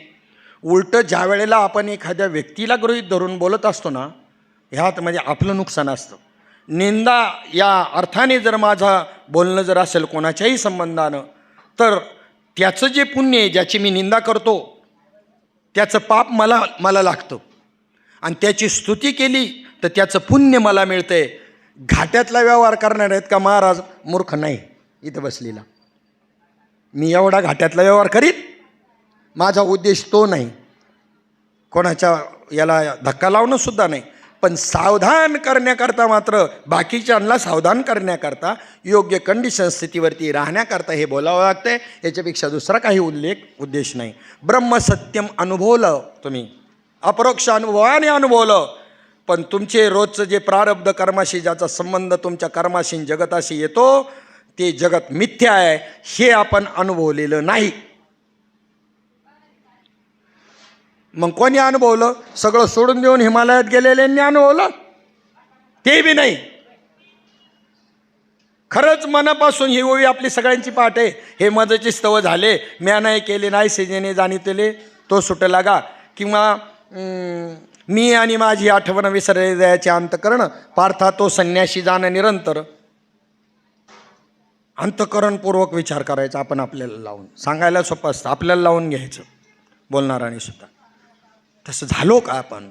Speaker 1: उलटं ज्या वेळेला आपण एखाद्या व्यक्तीला गृहीत धरून बोलत असतो ना, ह्यात म्हणजे आपलं नुकसान असतं. निंदा या अर्थाने जर माझं बोलणं जर असेल कोणाच्याही संबंधानं, तर त्याचं जे पुण्य आहे, ज्याची मी निंदा करतो त्याचं पाप मला लागतं. आणि त्याची स्तुती केली तर त्याचं पुण्य मला मिळतंय. घाट्यातला व्यवहार करणार आहेत का महाराज? मूर्ख नाही इथं बसलेला. मी एवढा घाट्यातला व्यवहार करीत? माझा उद्देश तो नाही. कोणाच्या याला धक्का लावणं सुद्धा नाही. पण सावधान करण्याकरता मात्र, बाकीच्यांना सावधान करण्याकरता, योग्य कंडिशन स्थितीवरती राहण्याकरता हे बोलावं लागतंय. याच्यापेक्षा दुसरा काही उद्देश नाही. ब्रह्मसत्यम अनुभवलं तुम्ही, अपरोक्ष अनुभवाने अनुभवलं, पण तुमचे रोजचं जे प्रारब्ध कर्माशी ज्याचा संबंध तुमच्या कर्माशी जगताशी येतो, ते जगत मिथ्या आहे हे आपण अनुभवलेलं नाही. मग कोणी अनुभवलं? सगळं सोडून देऊन हिमालयात गेलेल्यांनी अनुभवलं? ते बी नाही. खरंच मनापासून ही ओवी आपली सगळ्यांची पाठ आहे. हे मजचे स्तव झाले, म्या नाही केले नाही सेजेने जाणितले तो सुट लागा, किंवा मी आणि माझी आठवण विसरले दयाचे अंतकरण, पार्था तो संन्याशी जाण निरंतर. अंतकरणपूर्वक विचार करायचा आपण. आपल्याला लावून सांगायला सोपं असतं, आपल्याला लावून घ्यायचं बोलणाराने सुद्धा. तसं झालो का आपण?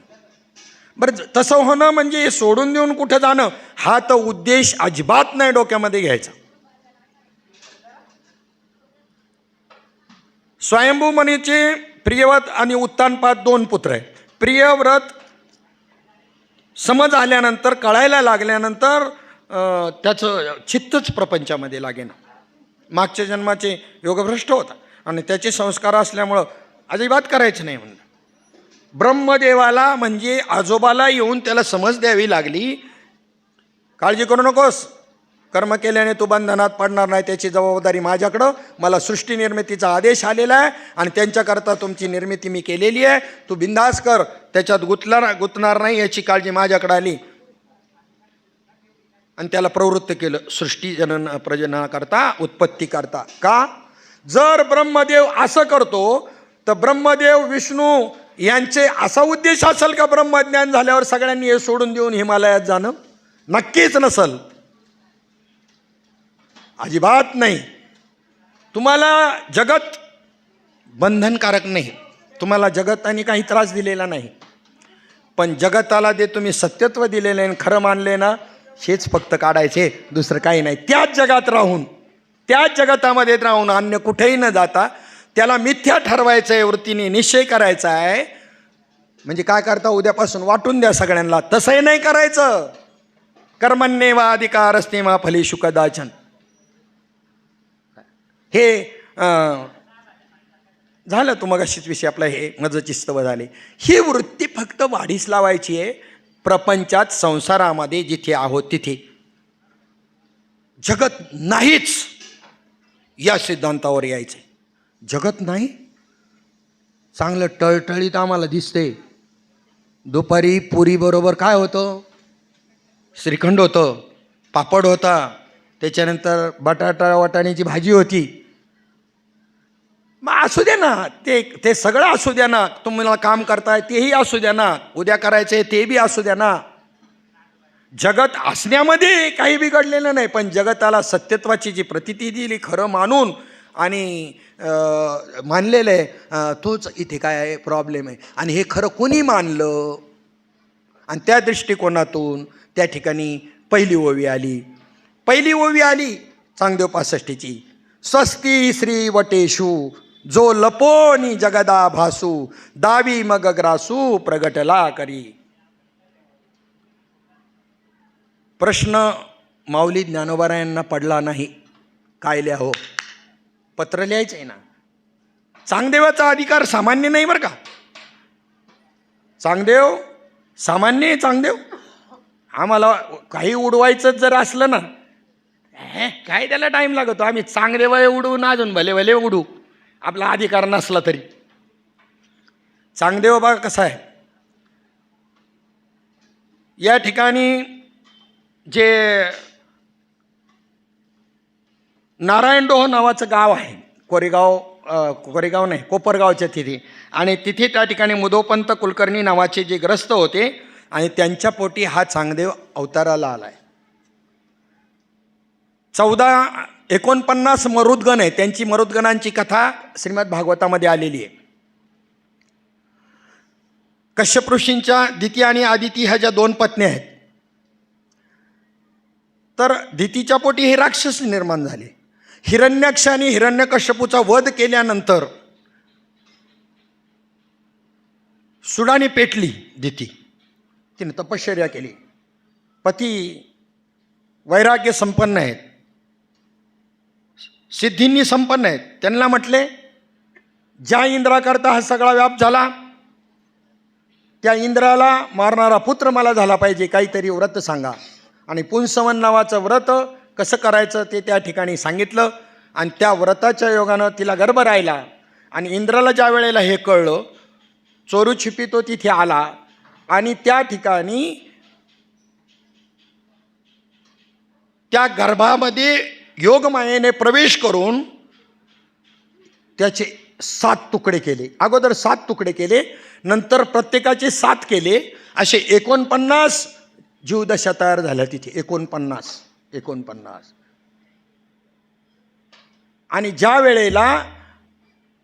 Speaker 1: बरं, तसं होणं म्हणजे हे सोडून देऊन कुठं जाणं, हा तर उद्देश अजिबात नाही डोक्यामध्ये घ्यायचा. स्वयंभू मुनीचे प्रियव्रत आणि उत्तानपाद 2 पुत्र आहेत. प्रियव्रत समज आल्यानंतर, कळायला लागल्यानंतर त्याचं चित्तच प्रपंचामध्ये लागेना. मागच्या जन्माचे योगभ्रष्ट होता आणि त्याचे संस्कार असल्यामुळं अजिबात करायचं नाही म्हणलं. ब्रह्मदेवाला म्हणजे आजोबाला येऊन त्याला समज द्यावी लागली, काळजी करू नकोस, कर्म केल्याने तू बंधनात पडणार नाही, त्याची जबाबदारी माझ्याकडं, मला सृष्टी निर्मितीचा आदेश आलेला आहे आणि त्यांच्याकरता तुमची निर्मिती मी केलेली आहे, तू बिंदास कर, त्याच्यात गुंतणार नाही याची काळजी माझ्याकडे आली. आणि त्याला प्रवृत्त केलं सृष्टी जनन प्रजननाकरता, उत्पत्ती करता. का? जर ब्रह्मदेव असं करतो तर ब्रह्मदेव विष्णू यांचे असा उद्देश असेल का ब्रह्मज्ञान झाल्यावर सगळ्यांनी हे सोडून देऊन हिमालयात जाणं? नक्कीच नसल, अजिबात नाही. तुम्हाला जगत बंधनकारक नाही, तुम्हाला जगताने काही त्रास दिलेला नाही, पण जगताला जे तुम्ही सत्यत्व दिलेले आणि खरं मानले ना, हेच फक्त काढायचे, दुसरं काही नाही. त्याच जगात राहून, त्याच जगतामध्ये राहून, अन्य कुठेही न जाता त्याला मिथ्या ठरवायचं आहे, वृत्तीने निश्चय करायचा आहे. म्हणजे काय करता, उद्यापासून वाटून द्या सगळ्यांना, तसंही नाही करायचं. कर्मण्येवा अधिकारस्ते मा फलेषु कदाचन. हे झालं तू मगाशीच विषय आपला, हे मजचिस्तव झाले. ही वृत्ती फक्त वाढीस लावायची आहे प्रपंचात, संसारामध्ये जिथे आहोत तिथे. जगत नाहीच या सिद्धांतावर यायचे. जगत नाही, चांगलं टळटळीत आम्हाला दिसते. दुपारी पुरीबरोबर काय होतं? श्रीखंड होतं, पापड होता, त्याच्यानंतर बटाटा वाटाण्याची भाजी होती. मग असू द्या ना, ते सगळं असू द्या ना, तुम्हाला काम करताय तेही असू द्या ना, उद्या करायचे ते बी असू द्या ना. जगत असण्यामध्ये काही बिघडलेलं नाही, पण जगताला सत्यत्वाची जी प्रतीती दिली खरं मानून आणि मानलेलं आहे, तोच इथे काय आहे प्रॉब्लेम आहे. आणि हे खरं कोणी मानलं आणि त्या दृष्टिकोनातून त्या ठिकाणी पहिली ओवी आली. पहिली ओवी आली चांगदेव 65ची. स्वस्ती श्री वटेषु जो लपोनी जगदा भासू, दावी मग ग्रासू प्रगटला करी. प्रश्न माऊली ज्ञानोबारायांना पडला नाही, काय लिहावं? पत्र लिहायचं आहे ना. चांगदेवाचा अधिकार सामान्य नाही बरं का. चांगदेव सामान्य आहे. चांगदेव आम्हाला काही उडवायचं जर असलं ना, काय त्याला टाईम लागतो, आम्ही चांगदेव उडवून अजून भले भले उडू, आपला अधिकार नसला तरी. चांगदेव बघा कसा आहे. या ठिकाणी जे नारायणडोह नावाचं गाव आहे, कोरेगाव नाही, कोपरगावच्या तिथे, आणि तिथे त्या ठिकाणी मुदोपंत कुलकर्णी नावाचे जे ग्रस्त होते आणि त्यांच्या पोटी हा चांगदेव अवताराला आलाय. 49 मरुद्गण आहे, त्यांची मरुद्गणांची कथा श्रीमद भागवतामध्ये आलेली आहे. कश्यप ऋषींच्या दिती आणि आदिती ह्या ज्या 2 पत्न्या आहेत, तर दितीच्या पोटी हे राक्षस निर्माण झाले. हिरण्याक्ष आणि हिरण्यकश्यपूचा वध केल्यानंतर सुडाने पेटली दिती. तिने तपश्चर्या केली. पती वैराग्य संपन्न आहेत, सिद्धींनी संपन्न आहेत. त्यांना म्हटले, ज्या इंद्राकरता हा सगळा व्याप झाला, त्या इंद्राला मारणारा पुत्र मला झाला पाहिजे, काहीतरी व्रत सांगा. आणि पुंसवन नावाचं व्रत कसं करायचं ते त्या ठिकाणी सांगितलं. आणि त्या व्रताच्या योगानं तिला गर्भ राहिला. आणि इंद्राला ज्या वेळेला हे कळलं, चोरूछिपी तो तिथे आला आणि त्या ठिकाणी त्या गर्भामध्ये योगमायेने प्रवेश करून त्याचे 7 तुकडे केले. अगोदर 7 तुकडे केले, नंतर प्रत्येकाचे 7 केले. असे 49 जीवदशा तयार झाल्या तिथे. 49. आणि ज्या वेळेला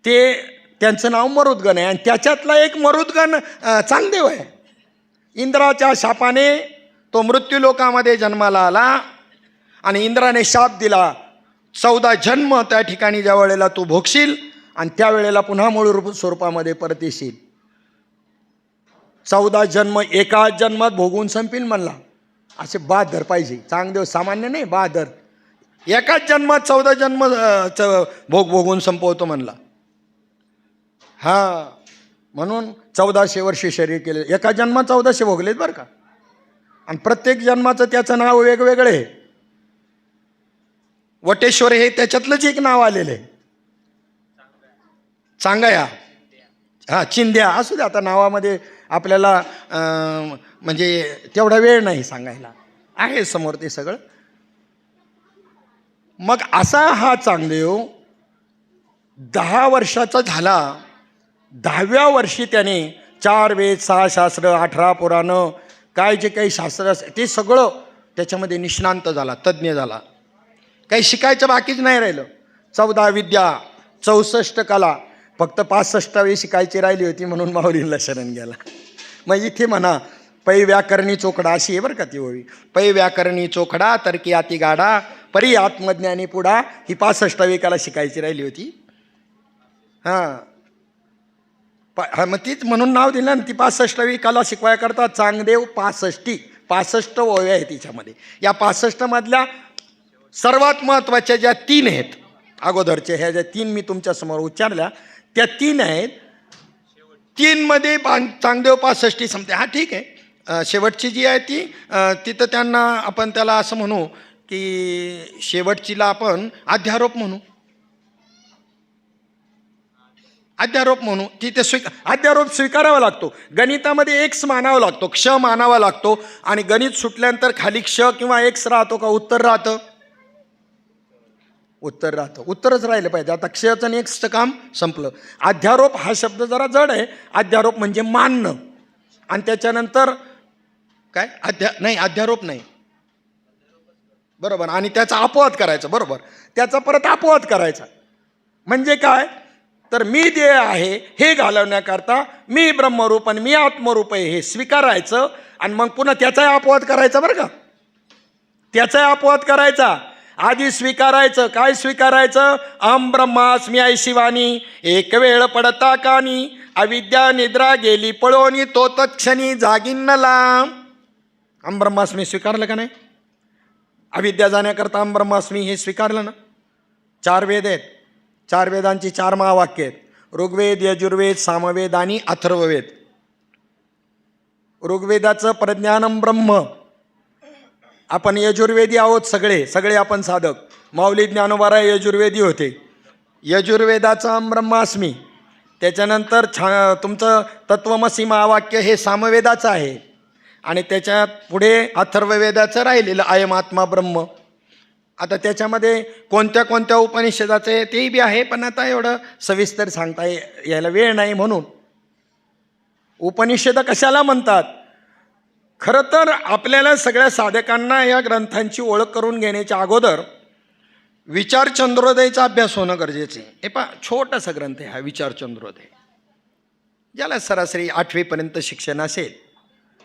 Speaker 1: त्यांचं नाव मरुद्गण आहे आणि त्याच्यातला एक मरुद्गण चांगदेव आहे. इंद्राच्या शापाने तो मृत्यूलोकामध्ये जन्माला आला आणि इंद्राने शाप दिला, 14 जन्म त्या ठिकाणी ज्या वेळेला तू भोगशील आणि त्यावेळेला पुन्हा मूळ स्वरूपामध्ये परत येशील. 14 जन्म एका जन्मात भोगून संपील म्हणला. असे बहादर पाहिजे. चांगदेव सामान्य नाही, बहादर. एकाच जन्मात 14 जन्म भोग भोगून संपवतो म्हणला. हा, म्हणून 1400 वर्षे शरीर केले. एका जन्मात 1400 भोगलेत बरं का. आणि प्रत्येक जन्माचं त्याचं नाव वेगवेगळं आहे. वटेश्वर हे त्याच्यातलंच एक नाव आलेलं आहे. चांगया, हा, चिंध्या असू दे. आता नावामध्ये आपल्याला म्हणजे तेवढा वेळ नाही सांगायला, आहे समोर ते सगळं. मग असा हा चांगदेव 10 वर्षाचा झाला. 10व्या वर्षी त्याने 4 वेद, 6 शास्त्र, 18 पुराणं, काय जे काही शास्त्र ते सगळं त्याच्यामध्ये निष्णांत झाला, तज्ज्ञ झाला. काही शिकायचं बाकीच नाही राहिलं. 14 विद्या, 64 कला, फक्त 65वी शिकायची राहिली होती म्हणून माऊलींना शरण गेला. मग इथे म्हणा पै व्याकरणी चोखडा, अशी आहे बरं का ती ओवी. पै व्याकरणी चोखडा, तर्की अति गाडा, परी आत्मज्ञानी पुढा, ही 65वी कला शिकायची राहिली होती. हां, मग तीच म्हणून नाव दिलं ना. ती 65वी कला शिकवायकरता चांगदेव 65 ओव्या आहेत तिच्यामध्ये. या 65 मधल्या सर्वात महत्त्वाच्या ज्या 3 आहेत अगोदरच्या, ह्या ज्या 3 मी तुमच्यासमोर उच्चारल्या, त्या 3 आहेत. 3 मध्ये चांगदेव 65 संपते. हा ठीक आहे. शेवटची जी आहे ती तिथं त्यांना आपण त्याला असं म्हणू की शेवटचीला आपण अध्यारोप म्हणू. अध्यारोप म्हणू. तिथे अध्यारोप स्वीकारावा लागतो. गणितामध्ये एक्स मानावा लागतो, क्ष मानावा लागतो. आणि गणित सुटल्यानंतर खाली क्ष किंवा एक्स राहतो का उत्तर राहतं? उत्तर राहतं. उत्तरच राहिलं पाहिजे. आता क्षचं आणि एक्सचं काम संपलं. अध्यारोप हा शब्द जरा जड आहे. अध्यारोप म्हणजे मानणं. आणि त्याच्यानंतर काय अध्यारोप नाही, बरोबर. आणि त्याचा अपवाद करायचा, बरोबर. त्याचा परत अपवाद करायचा. म्हणजे काय तर मी देह आहे हे घालवण्याकरता मी ब्रह्मरूप आणि मी आत्मरूप आहे हे स्वीकारायचं. आणि मग पुन्हा त्याचाही अपवाद करायचा बरं का. त्याचाही अपवाद करायचा. आधी स्वीकारायचं. काय स्वीकारायचं? अहम ब्रह्मास्मी ऐशिवानी, एक वेळ पडता कानी, अविद्या निद्रा गेली पळोनी, तो तत्क्षणी जागिन्नला. अहम ब्रह्मास्मी स्वीकारलं का नाही? अविद्या जाण्याकरता अहम ब्रह्मास्मी हे स्वीकारलं ना. 4 वेद आहेत. 4 वेदांची 4 महावाक्य आहेत. ऋग्वेद, यजुर्वेद, सामवेद आणि अथर्ववेद. ऋग्वेदाचं प्रज्ञानम ब्रह्म. आपण यजुर्वेदी आहोत सगळे आपण साधक. माऊली ज्ञानोबा यजुर्वेदी होते. यजुर्वेदाचं अहम ब्रह्मास्मी. त्याच्यानंतर तुमचं तत्वमसी महावाक्य हे सामवेदाचं आहे. आणि त्याच्या पुढे अथर्ववेदाचं राहिलेलं अयम आत्मा ब्रह्म. आता त्याच्यामध्ये कोणत्या कोणत्या उपनिषदाचं आहे तेही बी आहे, पण आता एवढं सविस्तर सांगता यायला वेळ नाही. म्हणून उपनिषद कशाला म्हणतात? खरं तर आपल्याला सगळ्या साधकांना या ग्रंथांची ओळख करून घेण्याच्या अगोदर विचार चंद्रोदयचा अभ्यास होणं गरजेचं आहे. हे पहा, छोटासा ग्रंथ आहे हा विचार चंद्रोदय. ज्याला सरासरी 8वीपर्यंत शिक्षण असेल,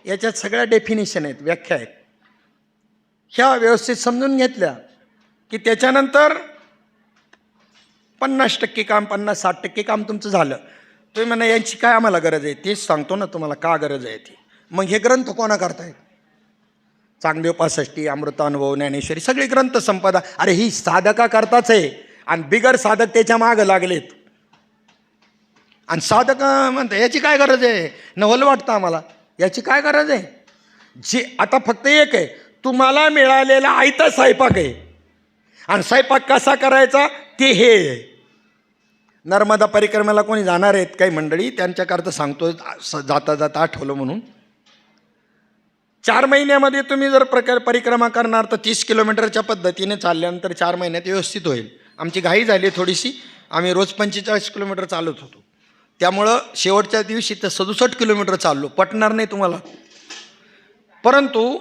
Speaker 1: याच्यात सगळ्या डेफिनेशन आहेत, व्याख्या आहेत. ह्या व्यवस्थित समजून घेतल्या की त्याच्यानंतर 50% काम, 50-60% काम तुमचं झालं. तुम्ही म्हणा यांची काय आम्हाला गरज आहे? तेच सांगतो ना तुम्हाला का गरज आहे ती. मग हे ग्रंथ कोणा करतायत? चांगदेव 65, अमृतानुभव, ज्ञानेश्वरी, सगळे ग्रंथ संपदा. अरे ही साधका करताच आहे. आणि बिगर साधक त्याच्या मागं लागलेत. आणि साधक म्हणतात याची काय गरज आहे? नवल वाटतं आम्हाला. याची काय गरज आहे? जे आता फक्त एक आहे, तुम्हाला मिळालेला आयता स्वयंपाक आहे. आणि स्वयंपाक कसा करायचा ते हे आहे. नर्मदा परिक्रमेला कोणी जाणार आहेत काही मंडळी, त्यांच्याकरता सांगतो जाता जाता आठवलं म्हणून. 4 महिन्यामध्ये तुम्ही जर परिक्रमा करणार तर 30 किलोमीटरच्या पद्धतीने चालल्यानंतर 4 महिन्यात व्यवस्थित होईल. आमची घाई झाली थोडीशी. आम्ही रोज 45 किलोमीटर चालत होतो. त्यामुळं शेवटच्या दिवशी तर 67 किलोमीटर चाललो. पटणार नाही तुम्हाला, परंतु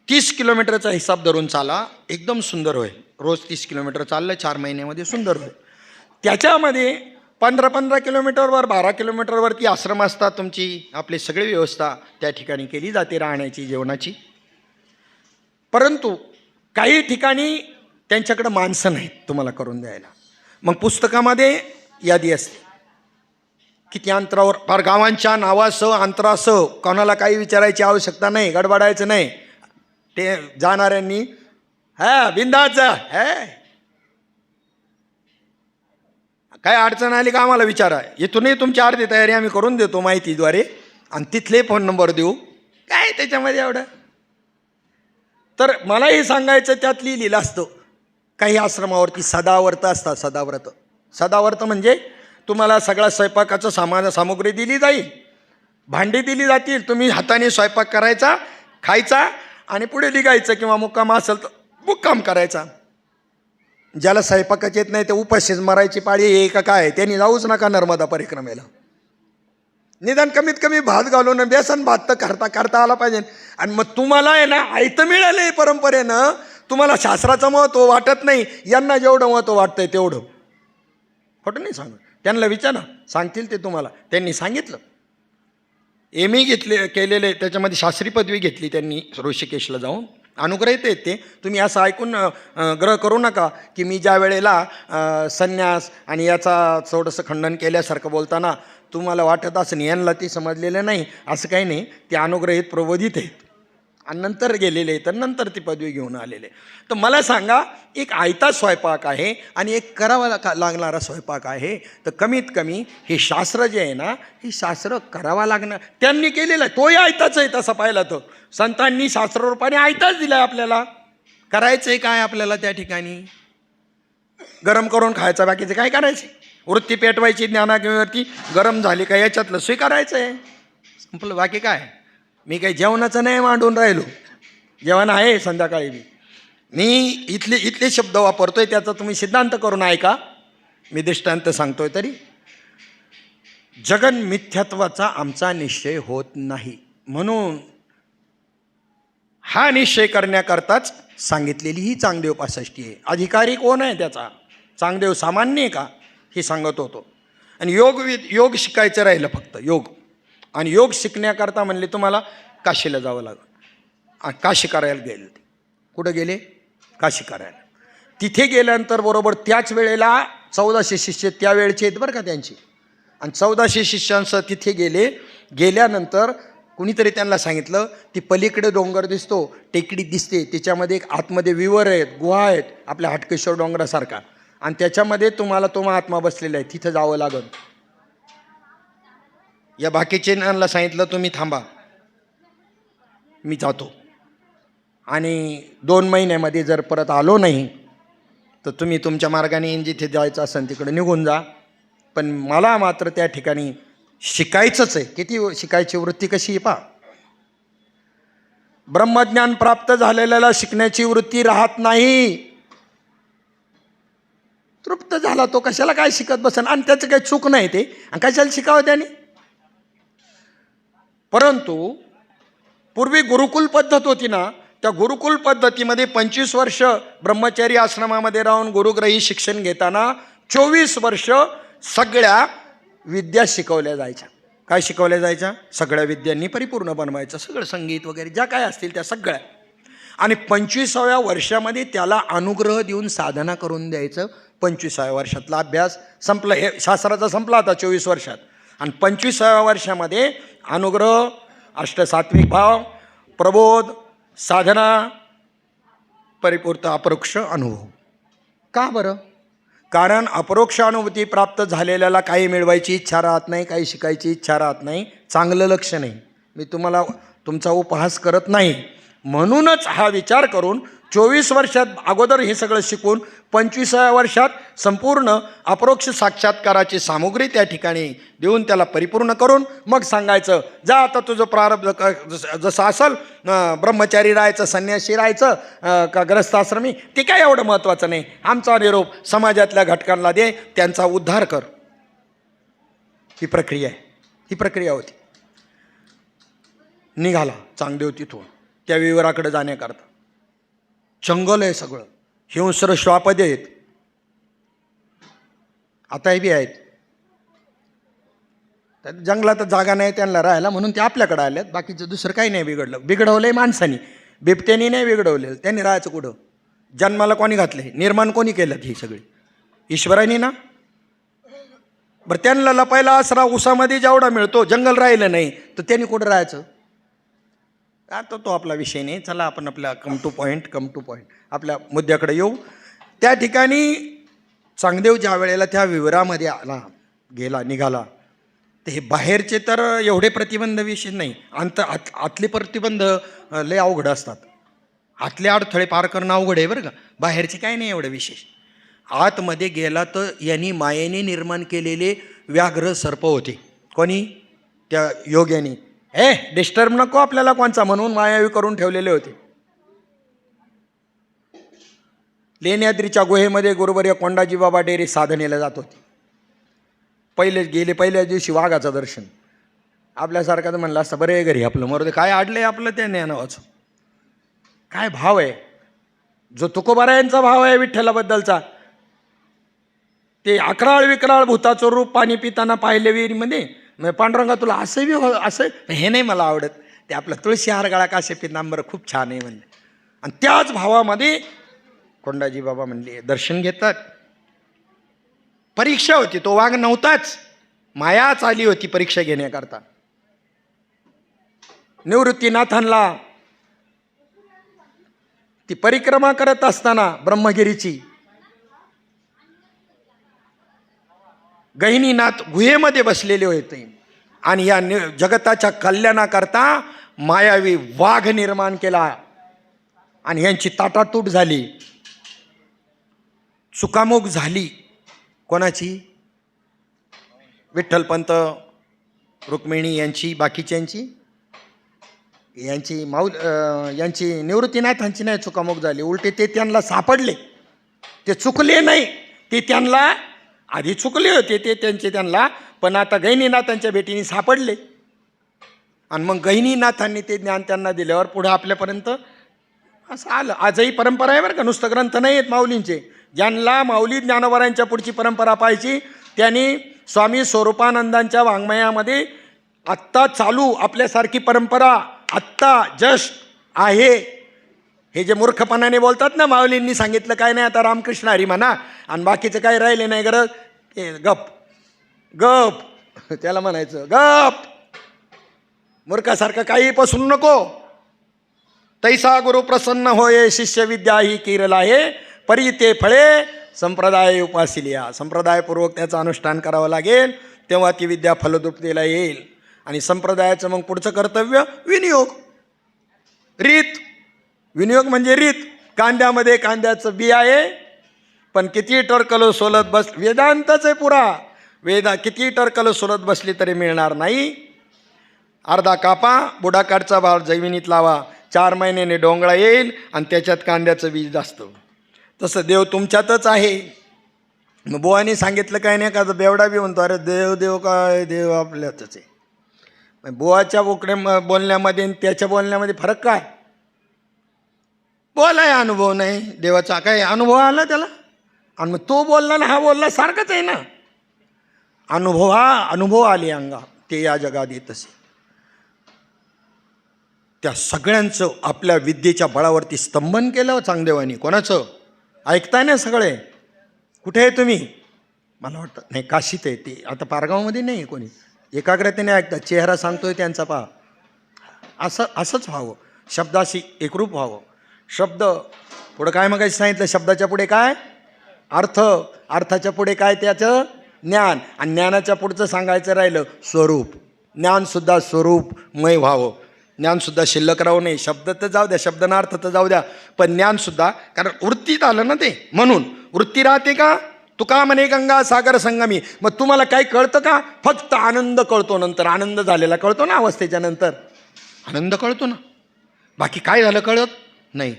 Speaker 1: 30 किलोमीटरचा हिसाब धरून चाला, एकदम सुंदर होईल. रोज 30 किलोमीटर चाललं 4 महिन्यामध्ये सुंदर होईल. त्याच्यामध्ये 15-15 किलोमीटरवर, 12 किलोमीटरवरती आश्रम असतात तुमची. आपली सगळी व्यवस्था त्या ठिकाणी केली जाते, राहण्याची, जेवणाची. परंतु काही ठिकाणी त्यांच्याकडं माणसं नाहीत तुम्हाला करून द्यायला. मग पुस्तकामध्ये यादी असते किती अंतरावर, फार गावांच्या नावासह अंतरासह, कोणाला काही विचारायची आवश्यकता नाही, गडबडायचं नाही. ते जाणाऱ्यांनी हा बिंदास जा, काय अडचण आली का आम्हाला विचारा, इथूनही तुमची अर्धी तयारी आम्ही करून देतो माहितीद्वारे, आणि तिथले फोन नंबर देऊ, काय त्याच्यामध्ये एवढं. तर मलाही सांगायचं त्यात लिहिलेलं असतं, काही आश्रमावरती सदाव्रत असतात. सदाव्रत म्हणजे तुम्हाला सगळा स्वयंपाकाचं सामुग्री दिली जाईल, भांडी दिली जातील, तुम्ही हाताने स्वयंपाक करायचा, खायचा आणि पुढे निघायचं, किंवा मुक्काम असेल तर मुक्काम करायचा. ज्याला स्वयंपाकाच येत नाही ते उपाशीच मरायची पाळी आहे का काय, त्यांनी जाऊच नका नर्मदा परिक्रमेला. निदान कमीत कमी भात घालून बेसन भात तर करता आला पाहिजे. आणि मग तुम्हाला आहे ना आयतं मिळालं आहे परंपरेनं, तुम्हाला शास्त्राचं महत्त्व वाटत नाही, यांना जेवढं महत्त्व वाटतंय तेवढं. खोटं नाही सांगत, त्यांना विचारा, सांगतील ते तुम्हाला. त्यांनी सांगितलं, एम.ए. केलेले, त्याच्यामध्ये शास्त्री पदवी घेतली त्यांनी ऋषिकेशला जाऊन. अनुग्रहित आहेत ते. तुम्ही असं ऐकून ग्रह करू नका की मी ज्या वेळेला संन्यास आणि याचा थोडंसं खंडन केल्यासारखं बोलताना तुम्हाला वाटत असं यांना ती समजलेलं नाही, असं काही नाही. ते अनुग्रहित प्रबोधित आहेत आणि नंतर गेलेले, तर नंतर ती पदवी घेऊन आलेले. तर मला सांगा, एक आयता स्वयंपाक आहे आणि एक करावा लागणारा स्वयंपाक आहे. तर कमीत कमी हे शास्त्र जे आहे ना, हे शास्त्र करावा लागणार. त्यांनी केलेलं आहे, तोही आयताच आहे तसं पाहिलं तर. संतांनी शास्त्ररूपाने आयताच दिला आहे आपल्याला. करायचं आहे काय आपल्याला त्या ठिकाणी? गरम करून खायचं, बाकीचं काय करायचं? वृत्ती पेटवायची ज्ञानाग्नीवरती, गरम झाली का याच्यातलं स्वीकारायचं आहे, संपलं. बाकी काय? मी काही जेवणाचं नाही मांडून राहिलो, जेवण आहे संध्याकाळी. मी इथले शब्द वापरतोय, त्याचा तुम्ही सिद्धांत करून ऐका. मी दृष्टांत सांगतोय तरी. जगन मिथ्यात्वाचा आमचा निश्चय होत नाही, म्हणून हा निश्चय करण्याकरताच सांगितलेली ही चांगदेव 65 आहे. अधिकारी कोण आहे त्याचा? चांगदेव सामान्य आहे का, हे सांगत होतो. आणि योग शिकायचं राहिलं फक्त योग. आणि योग शिकण्याकरता म्हणले तुम्हाला काशीला जावं लागलं. काशी करायला गेले ते. कुठं गेले? काशी करायला. तिथे गेल्यानंतर बरोबर त्याच वेळेला 1400 शिष्य त्यावेळचे आहेत बरं का त्यांची. आणि 1400 शिष्यांसह तिथे गेल्यानंतर कुणीतरी त्यांना सांगितलं, ती पलीकडे डोंगर दिसतो, टेकडी दिसते, त्याच्यामध्ये एक आतमध्ये विवर आहेत, गुहा आहेत, आपल्या हाटकेश्वर डोंगरासारखा, आणि त्याच्यामध्ये तुम्हाला तो महात्मा बसलेला आहे, तिथं जावं लागल. या बाकीच्यांना सांगितलं तुम्ही थांबा, मी जातो, आणि 2 महिन्यामध्ये जर परत आलो नाही तर तुम्ही तुमच्या मार्गाने जिथे जायचं असेल तिकडे निघून जा, पण मला मात्र त्या ठिकाणी शिकायचंच आहे. किती शिकायची वृत्ती कशी आहे पहा. ब्रह्मज्ञान प्राप्त झालेल्याला शिकण्याची वृत्ती राहत नाही. तृप्त झाला तो कशाला काय शिकत बसन, आणि त्याचं काही चूक नाही ते, आणि कशाला शिकावं त्याने. परंतु पूर्वी गुरुकुल पद्धत होती ना, त्या गुरुकुल पद्धतीमध्ये 25 वर्ष ब्रह्मचारी आश्रमामध्ये राहून गुरुग्रही शिक्षण घेताना 24 वर्ष सगळ्या विद्या शिकवल्या जायच्या. काय शिकवल्या जायच्या? सगळ्या विद्यांनी परिपूर्ण बनवायचं, सगळं संगीत वगैरे ज्या काय असतील त्या सगळ्या. आणि 25व्या वर्षामध्ये त्याला अनुग्रह देऊन साधना करून द्यायचं. 25व्या वर्षातला अभ्यास संपला, हे शास्त्राचा संपला आता 24 वर्षात. आणि 25व्या वर्षामध्ये अनुग्रह, अष्टसात्विक भाव, प्रबोध, साधना, परिपूर्ण अपरोक्ष अनुभव. का बरं? कारण अपरोक्ष अनुभूती प्राप्त झालेल्याला काही मिळवायची इच्छा राहत नाही, काही शिकायची इच्छा राहत नाही. चांगलं लक्ष नाही. मी तुम्हाला तुमचा उपहास करत नाही. म्हणूनच हा विचार करून 24 वर्षात अगोदर हे सगळं शिकून 25व्या वर्षात संपूर्ण अपरोक्ष साक्षात्काराची सामुग्री त्या ठिकाणी देऊन त्याला परिपूर्ण करून मग सांगायचं, जा आता तुझं प्रारब्ध जसं असेल, ब्रह्मचारी राहायचं, संन्यासी राहायचं का ग्रस्थाश्रमी, ते काय एवढं महत्त्वाचं नाही. आमचा निरोप समाजातल्या घटकांना दे, त्यांचा उद्धार कर. ही प्रक्रिया आहे. ही प्रक्रिया होती. निघाला चांगदेव तिथून त्या विवराकडे जाण्याकरता. जंगल आहे सगळं, हिंस्र श्वापदे आहेत, आताही बी आहेत. तर जंगलात जागा नाही त्यांना राहायला, म्हणून ते आपल्याकडे आल्यात. बाकीचं दुसरं काही नाही बिघडलं. बिघडवलंय माणसानी, बिबट्यानी नाही बिघडवलेलं. त्यांनी राहायचं कुठं? जन्माला कोणी घातले? निर्माण कोणी केलं? ही सगळी ईश्वरानी ना. बरं, त्यांना लपायला आसरा उसामध्ये जेवढा मिळतो, जंगल राहिलं नाही तर त्यांनी कुठं राहायचं? आता तो आपला विषय नाही. चला आपण आपल्या कम टू पॉईंट आपल्या मुद्द्याकडे येऊ. त्या ठिकाणी चांगदेव ज्या वेळेला त्या विवरामध्ये निघाला तर हे बाहेरचे तर एवढे प्रतिबंध विशेष नाही. आतले प्रतिबंध लय अवघड असतात. आतले अडथळे पार करणं अवघड आहे बरं का. बाहेरचे काय नाही एवढं विशेष. आतमध्ये गेला तर यांनी मायेने निर्माण केलेले व्याघ्र सर्प होते. कोणी? त्या योग्यानी. डिस्टर्ब नको आपल्याला कोणचा म्हणून मायावी करून ठेवलेले होते. लेण्याद्रीच्या गुहेमध्ये गुरुवर्य कोंडाजी बाबा डेरे साधनेला जात होते. पहिल्या दिवशी वाघाचं दर्शन. आपल्यासारखं तर म्हणलं असतं बरे घरी आपलं मरू दे, काय अडलंय आपलं त्या ज्ञानावाचं. काय भाव आहे जो तुकोबारायांचा भाव आहे विठ्ठलाबद्दलचा. ते अकराळ विकराळ भूताचं रूप पाणी पिताना पाहिले विहिरीमध्ये. पांडुरंगा तुला असं बी असं हे नाही मला आवडत. ते आपलं तुळशी हार गळा काशे पितांबर खूप छान आहे म्हणले. आणि त्याच भावामध्ये कोंडाजी बाबा म्हणले दर्शन घेतात. परीक्षा होती. तो वाघ नव्हताच, मायाच आली होती परीक्षा घेण्याकरता. निवृत्तीनाथांना ती परिक्रमा करत असताना ब्रह्मगिरीची गहिनीनाथ गुहेमध्ये बसलेले होते आणि या जगताच्या कल्याणाकरता मायावी वाघ निर्माण केला आणि यांची ताटातूट झाली, चुकामोग झाली. कोणाची? विठ्ठलपंत, रुक्मिणी यांची, बाकीच्यांची, यांची निवृत्तीनाथांची नाही चुकामोग झाली. उलटे ते त्यांना सापडले. ते चुकले नाही, ते त्यांना आधी चुकले होते ते त्यांना, पण आता गहिनीनाथांच्या भेटीने सापडले. आणि मग गहिनीनाथांनी ते ज्ञान त्यांना दिल्यावर पुढं आपल्यापर्यंत असं आलं. आजही परंपरा आहे बरं का, नुसतं ग्रंथ नाही आहेत माऊलींचे. ज्यांना माऊली ज्ञानोबारांच्या पुढची परंपरा पाहिजे त्यांनी स्वामी स्वरूपानंदांच्या वाङ्मयामध्ये आत्ता चालू आपल्यासारखी परंपरा आत्ता जस्ट आहे. हे जे मूर्खपणाने बोलतात ना माऊलींनी सांगितलं काय नाही आता रामकृष्ण हरी म्हणा आणि बाकीचं काही राहिले नाही गरज, हे गप त्याला म्हणायचं गप. मूर्खासारखं काही पसरू नको. तैसा गुरु प्रसन्न होये शिष्य विद्या ही किरला आहे परी ते फळे संप्रदाय उपासिलिया. संप्रदायपूर्वक त्याचं अनुष्ठान करावं लागेल तेव्हा ती विद्या फलद्रुपतेला येईल. आणि संप्रदायाचं मग पुढचं कर्तव्य विनियोग. विनियोग म्हणजे रीत. कांद्यामध्ये कांद्याचं बी आहे पण किती टरकलं सोलत बस, वेदांतच आहे पुरा. किती टरकलं सोलत बसली तरी मिळणार नाही. अर्धा कापा, बुडाकाठचा भार जमिनीत लावा, 4 महिन्याने डोंगळा येईल आणि त्याच्यात कांद्याचं बीज असतं. तसं देव तुमच्यातच आहे. मग बुवानी सांगितलं काय नाही का बेवडा बी म्हणतो अरे देव काय, देव आपल्यातच आहे. बुवाच्या बोलण्यामध्ये आणि त्याच्या बोलण्यामध्ये फरक काय? बोलाय अनुभव नाही देवाचा, काय अनुभव आला त्याला. आणि मग तो बोलला ना हा बोलला सारखंच आहे ना. अनुभव आले अंगा ते या जगात येत असे. त्या सगळ्यांचं आपल्या विद्येच्या बळावरती स्तंभन केलं चांगदेवानी. कोणाचं? ऐकताय ना सगळे? कुठे आहे तुम्ही? मला वाटतं नाही काशीत आहे ते, आता पारगावमध्ये नाही कोणी. एकाग्रतेने ऐकतात. चेहरा सांगतोय त्यांचा पहा. असंच व्हावं, शब्दाशी एकरूप व्हावं. शब्द पुढं काय मग सांगितलं? शब्दाच्या पुढे काय? अर्थ. अर्थाच्या पुढे काय? त्याचं ज्ञान. आणि ज्ञानाच्या पुढचं सांगायचं राहिलं स्वरूप. ज्ञानसुद्धा स्वरूपमय व्हावं. ज्ञानसुद्धा शिल्लक राहू नये. शब्द तर जाऊ द्या, शब्दना अर्थ तर जाऊ द्या, पण ज्ञानसुद्धा, कारण वृत्तीत आलं ना ते. म्हणून वृत्ती राहते का? तुका म्हणे गंगा सागर संगमी. मग तुम्हाला काही कळतं का? फक्त आनंद कळतो. नंतर आनंद झालेला कळतो ना, अवस्थेच्या नंतर आनंद कळतो ना. बाकी काय झालं कळत नाही.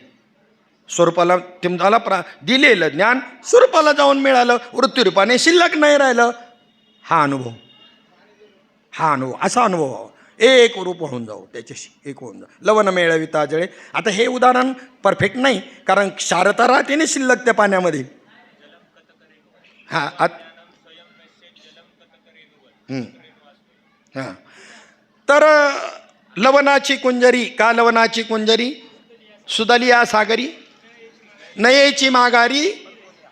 Speaker 1: स्वरूपाला तुम्हाला दिलेलं ज्ञान स्वरूपाला जाऊन मिळालं, वृत्तीरूपाने शिल्लक नाही राहिलं. हा अनुभव असा अनुभव एक रूप होऊन जाऊ, त्याच्याशी एक होऊन जाऊ. लवण मेळविता जळे. आता हे उदाहरण परफेक्ट नाही, कारण क्षारता राहते ना शिल्लक त्या पाण्यामध्ये. तर लवणाची कुंजरी का? लवणाची कुंजरी सुदलिया सागरी नयेची माघारी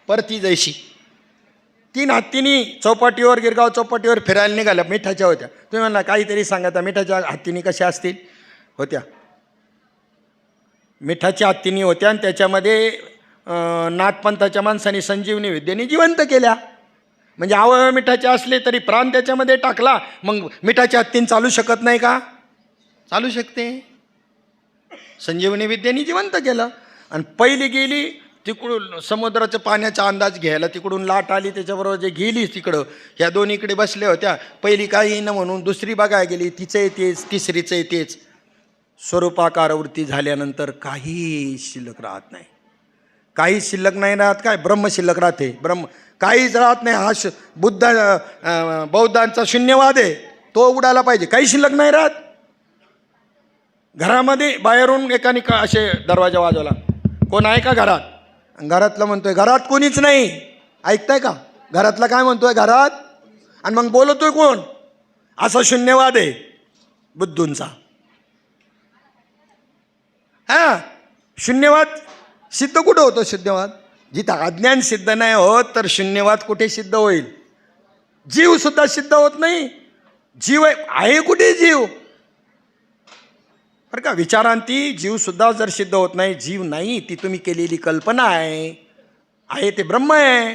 Speaker 1: परती जैशी. 3 हत्तीनी चौपाटीवर, गिरगाव चौपाटीवर फिरायला निघाल्या. मिठाच्या होत्या. तुम्ही म्हणला काहीतरी सांगा, त्या मिठाच्या हत्तीनी कशा असतील? होत्या मिठाच्या हत्तीनी होत्या आणि त्याच्यामध्ये नाथपंथाच्या माणसाने संजीवनी विद्येने जिवंत केल्या. म्हणजे आवळ मिठाचे असले तरी प्राण त्याच्यामध्ये टाकला, मग मिठाच्या हत्तीन चालू शकत नाही का? चालू शकते. संजीवनी विद्येने जिवंत केलं. आणि पहिली गेली तिकडून समुद्राचं पाण्याचा अंदाज घ्यायला, तिकडून लाट आली त्याच्याबरोबर जे गेली तिकडं, ह्या दोन्हीकडे बसल्या होत्या. पहिली काही न म्हणून दुसरी बघायला गेली, तिचंही तेच तिसरीचंही तेच. स्वरूपाकार वृत्ती झाल्यानंतर काही शिल्लक राहत नाही. काही शिल्लक नाही राहत. काय? ब्रह्म शिल्लक राहते. ब्रह्म काहीच राहत नाही. हा बौद्धांचा शून्यवाद आहे, तो उडाला पाहिजे. काही शिल्लक नाही राहत. घरामध्ये बाहेरून एकाने असे दरवाजा वाजवला, कोण आहे का घरात? घरातला म्हणतोय घरात कोणीच नाही. ऐकताय का? घरातला काय म्हणतोय? घरात. आणि मग बोलतोय कोण? असा शून्यवाद आहे बुद्धूंचा. हा शून्यवाद सिद्ध कुठं होतो? शून्यवाद जिथं अज्ञान सिद्ध नाही होत, तर शून्यवाद कुठे सिद्ध होईल? जीव सुद्धा सिद्ध होत नाही. जीव आहे कुठे? जीव बरं का, विचारांती जीव सुद्धा जर सिद्ध होत नाही. जीव नाही, ती तुम्ही केलेली कल्पना आहे. आहे ते ब्रह्म आहे.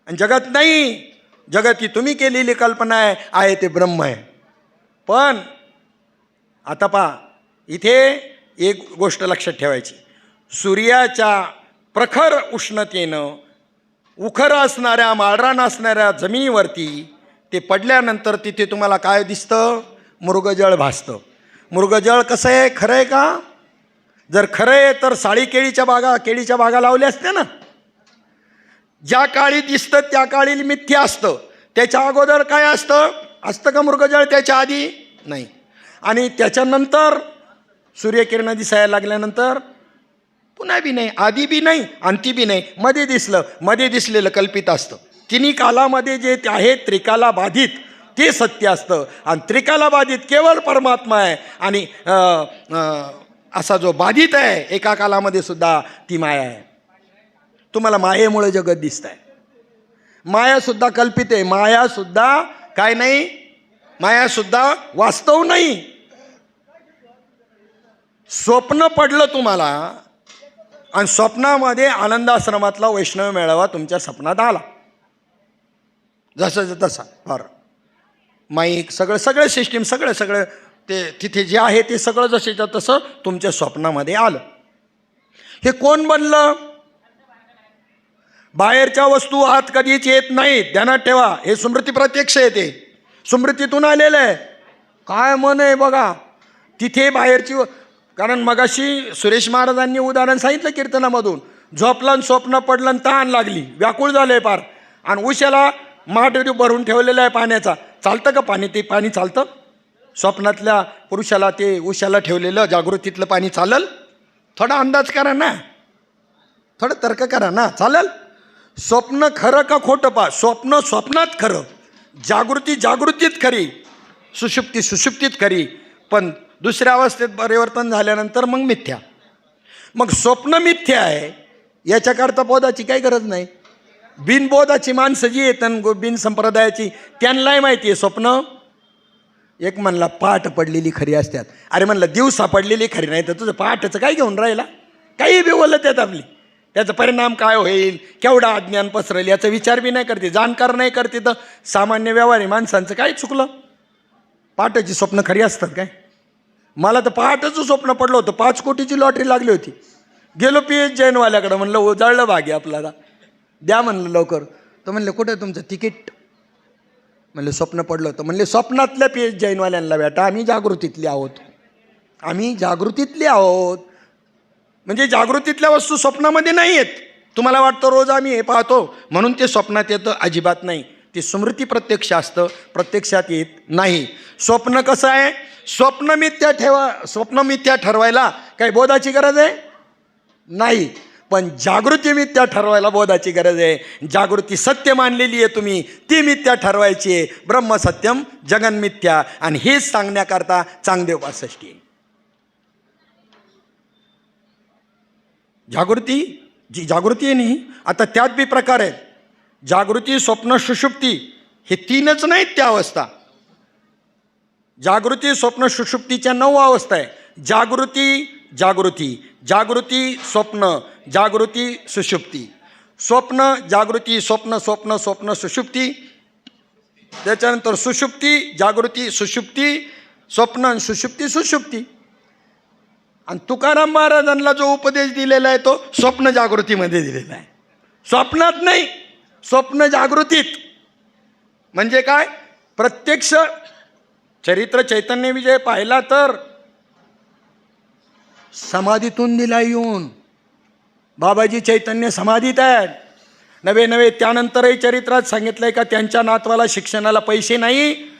Speaker 1: आणि जगत नाही, जगत ही तुम्ही केलेली कल्पना आहे. आहे ते ब्रह्म आहे. पण आता पहा, इथे एक गोष्ट लक्षात ठेवायची. सूर्याच्या प्रखर उष्णतेनं उखर असणाऱ्या, माळरान असणाऱ्या जमिनीवरती ते पडल्यानंतर तिथे तुम्हाला काय दिसतं? मृगजळ भासतं. मृगजळ कसं आहे? खरं आहे का? जर खरं आहे तर साळी केळीच्या बागा लावल्या असत्या ना. ज्या काळी दिसतं त्या काळी मिथ्या असतं. त्याच्या अगोदर काय असतं का मृगजळ? त्याच्या आधी नाही. आणि त्याच्यानंतर सूर्यकिरणं दिसायला लागल्यानंतर पुन्हा बी नाही, आधी बी नाही, अंती बी नाही, मध्ये दिसलं. मध्ये दिसलेलं कल्पित असतं. तिन्ही कालामध्ये जे आहे त्रिकाला बाधित ते सत्य असतं. आणि त्रिकाला बाधित केवळ परमात्मा आहे. आणि असा जो बाधित आहे एका कालामध्ये सुद्धा ती माया आहे. तुम्हाला मायेमुळे जगत दिसत आहे. मायासुद्धा कल्पित आहे. मायासुद्धा काय नाही? मायासुद्धा वास्तव नाही. स्वप्न पडलं तुम्हाला, आणि स्वप्नामध्ये आनंदाश्रमातला वैष्णव मेळावा तुमच्या स्वप्नात आला. जसं तसा बरं माईक सगळं सिस्टीम सगळं ते तिथे जे आहे ते सगळं जसेच्या तसं तुमच्या स्वप्नामध्ये आलं. हे कोण बनलं? बाहेरच्या वस्तू आत कधीच येत नाहीत. ध्यानात ठेवा. हे स्मृती प्रत्यक्ष येते. स्मृतीतून आलेलं आहे. काय मन आहे बघा तिथे बाहेरची. कारण मगाशी सुरेश महाराजांनी उदाहरण सांगितलं कीर्तनामधून. झोपला स्वप्न पडलं आणि तहान लागली, व्याकुळ झालंय पार, आणि उशाला माठ भरून ठेवलेला आहे पाण्याचा. चालतं का पाणी? ते पाणी चालतं? स्वप्नातल्या पुरुषाला ते उशाला ठेवलेलं जागृतीतलं पाणी चालल? थोडा अंदाज करा ना, थोडं तर्क करा ना. चालल? स्वप्न खरं का खोटं? पा स्वप्न स्वप्नात खरं, जागृतीत खरी, सुषुप्तीत खरी, पण दुसऱ्या अवस्थेत परिवर्तन झाल्यानंतर मग मिथ्या. मग स्वप्न मिथ्या आहे याच्याकरता बोधाची काही गरज नाही. बिनबोधाची माणसं जी येतात बिन संप्रदायाची त्यांनाही माहिती आहे स्वप्न. एक म्हणला पहाट पडलेली खरी असतात. अरे म्हणलं दिवसा पडलेली खरी नाही तर तुझं पहाटचं काय घेऊन राहिला? काही बी बोलत आहेत आपली. त्याचा परिणाम काय होईल, केवढा अज्ञान पसरेल याचा विचार बी नाही करते, जाणकार नाही करते. तर सामान्य व्यवहारी माणसांचं काय चुकलं? पहाटाची स्वप्न खरी असतात काय? मला तर पहाटचं स्वप्न पडलं होतं. 5 कोटीची लॉटरी लागली होती. गेलो PH जैनवाल्याकडं, म्हणलं उजाळलं भाग्य आपल्याला, द्या म्हणलं लवकर. तर म्हणले कुठं तुमचं तिकीट? म्हणलं स्वप्न पडलं होतं. म्हणले स्वप्नातल्या PH जैनवाल्यांना भेटा, आम्ही जागृतीतले आहोत. आम्ही जागृतीतले आहोत. म्हणजे जागृतीतल्या वस्तू स्वप्नामध्ये नाही आहेत. तुम्हाला वाटतं रोज आम्ही हे पाहतो म्हणून ते स्वप्नात येतं, अजिबात नाही. ते स्मृती प्रत्यक्ष असतं, प्रत्यक्षात येत नाही. स्वप्न कसं आहे? स्वप्न मिथ्या ठरवायला काही बोधाची गरज आहे? नाही. पण जागृती मिथ्या ठरवायला बोधाची गरज आहे. जागृती सत्य मानलेली आहे तुम्ही, ती मिथ्या ठरवायची आहे. ब्रह्म सत्यम जगन मिथ्या. आणि हेच सांगण्याकरता चांगदेव 65 आहे. जागृती आहे नाही. आता त्यात बी प्रकार आहेत. जागृती, स्वप्न, सुषुप्ती हे 3च नाहीत त्या अवस्था. जागृती, स्वप्न, सुषुप्तीच्या 9 अवस्था आहे. जागृती जागृती स्वप्न, जागृती सुषुप्ती, स्वप्न जागृती स्वप्न स्वप्न स्वप्न सुषुप्ती, त्याच्यानंतर सुषुप्ती जागृती सुषुप्ती स्वप्न आणि सुषुप्ती सुषुप्ती. आणि तुकाराम महाराजांना जो उपदेश दिलेला आहे तो स्वप्न जागृतीमध्ये दिलेला आहे. स्वप्नात नाही, स्वप्न जागृतीत. म्हणजे काय? प्रत्यक्ष चरित्र चैतन्य विजय पाहिला तर समाधीतून दिला येऊन. बाबाजी चैतन्य समाधीत आहेत. नवे त्यानंतरही चरित्रात सांगितलंय का त्यांच्या नातवाला शिक्षणाला पैसे नाही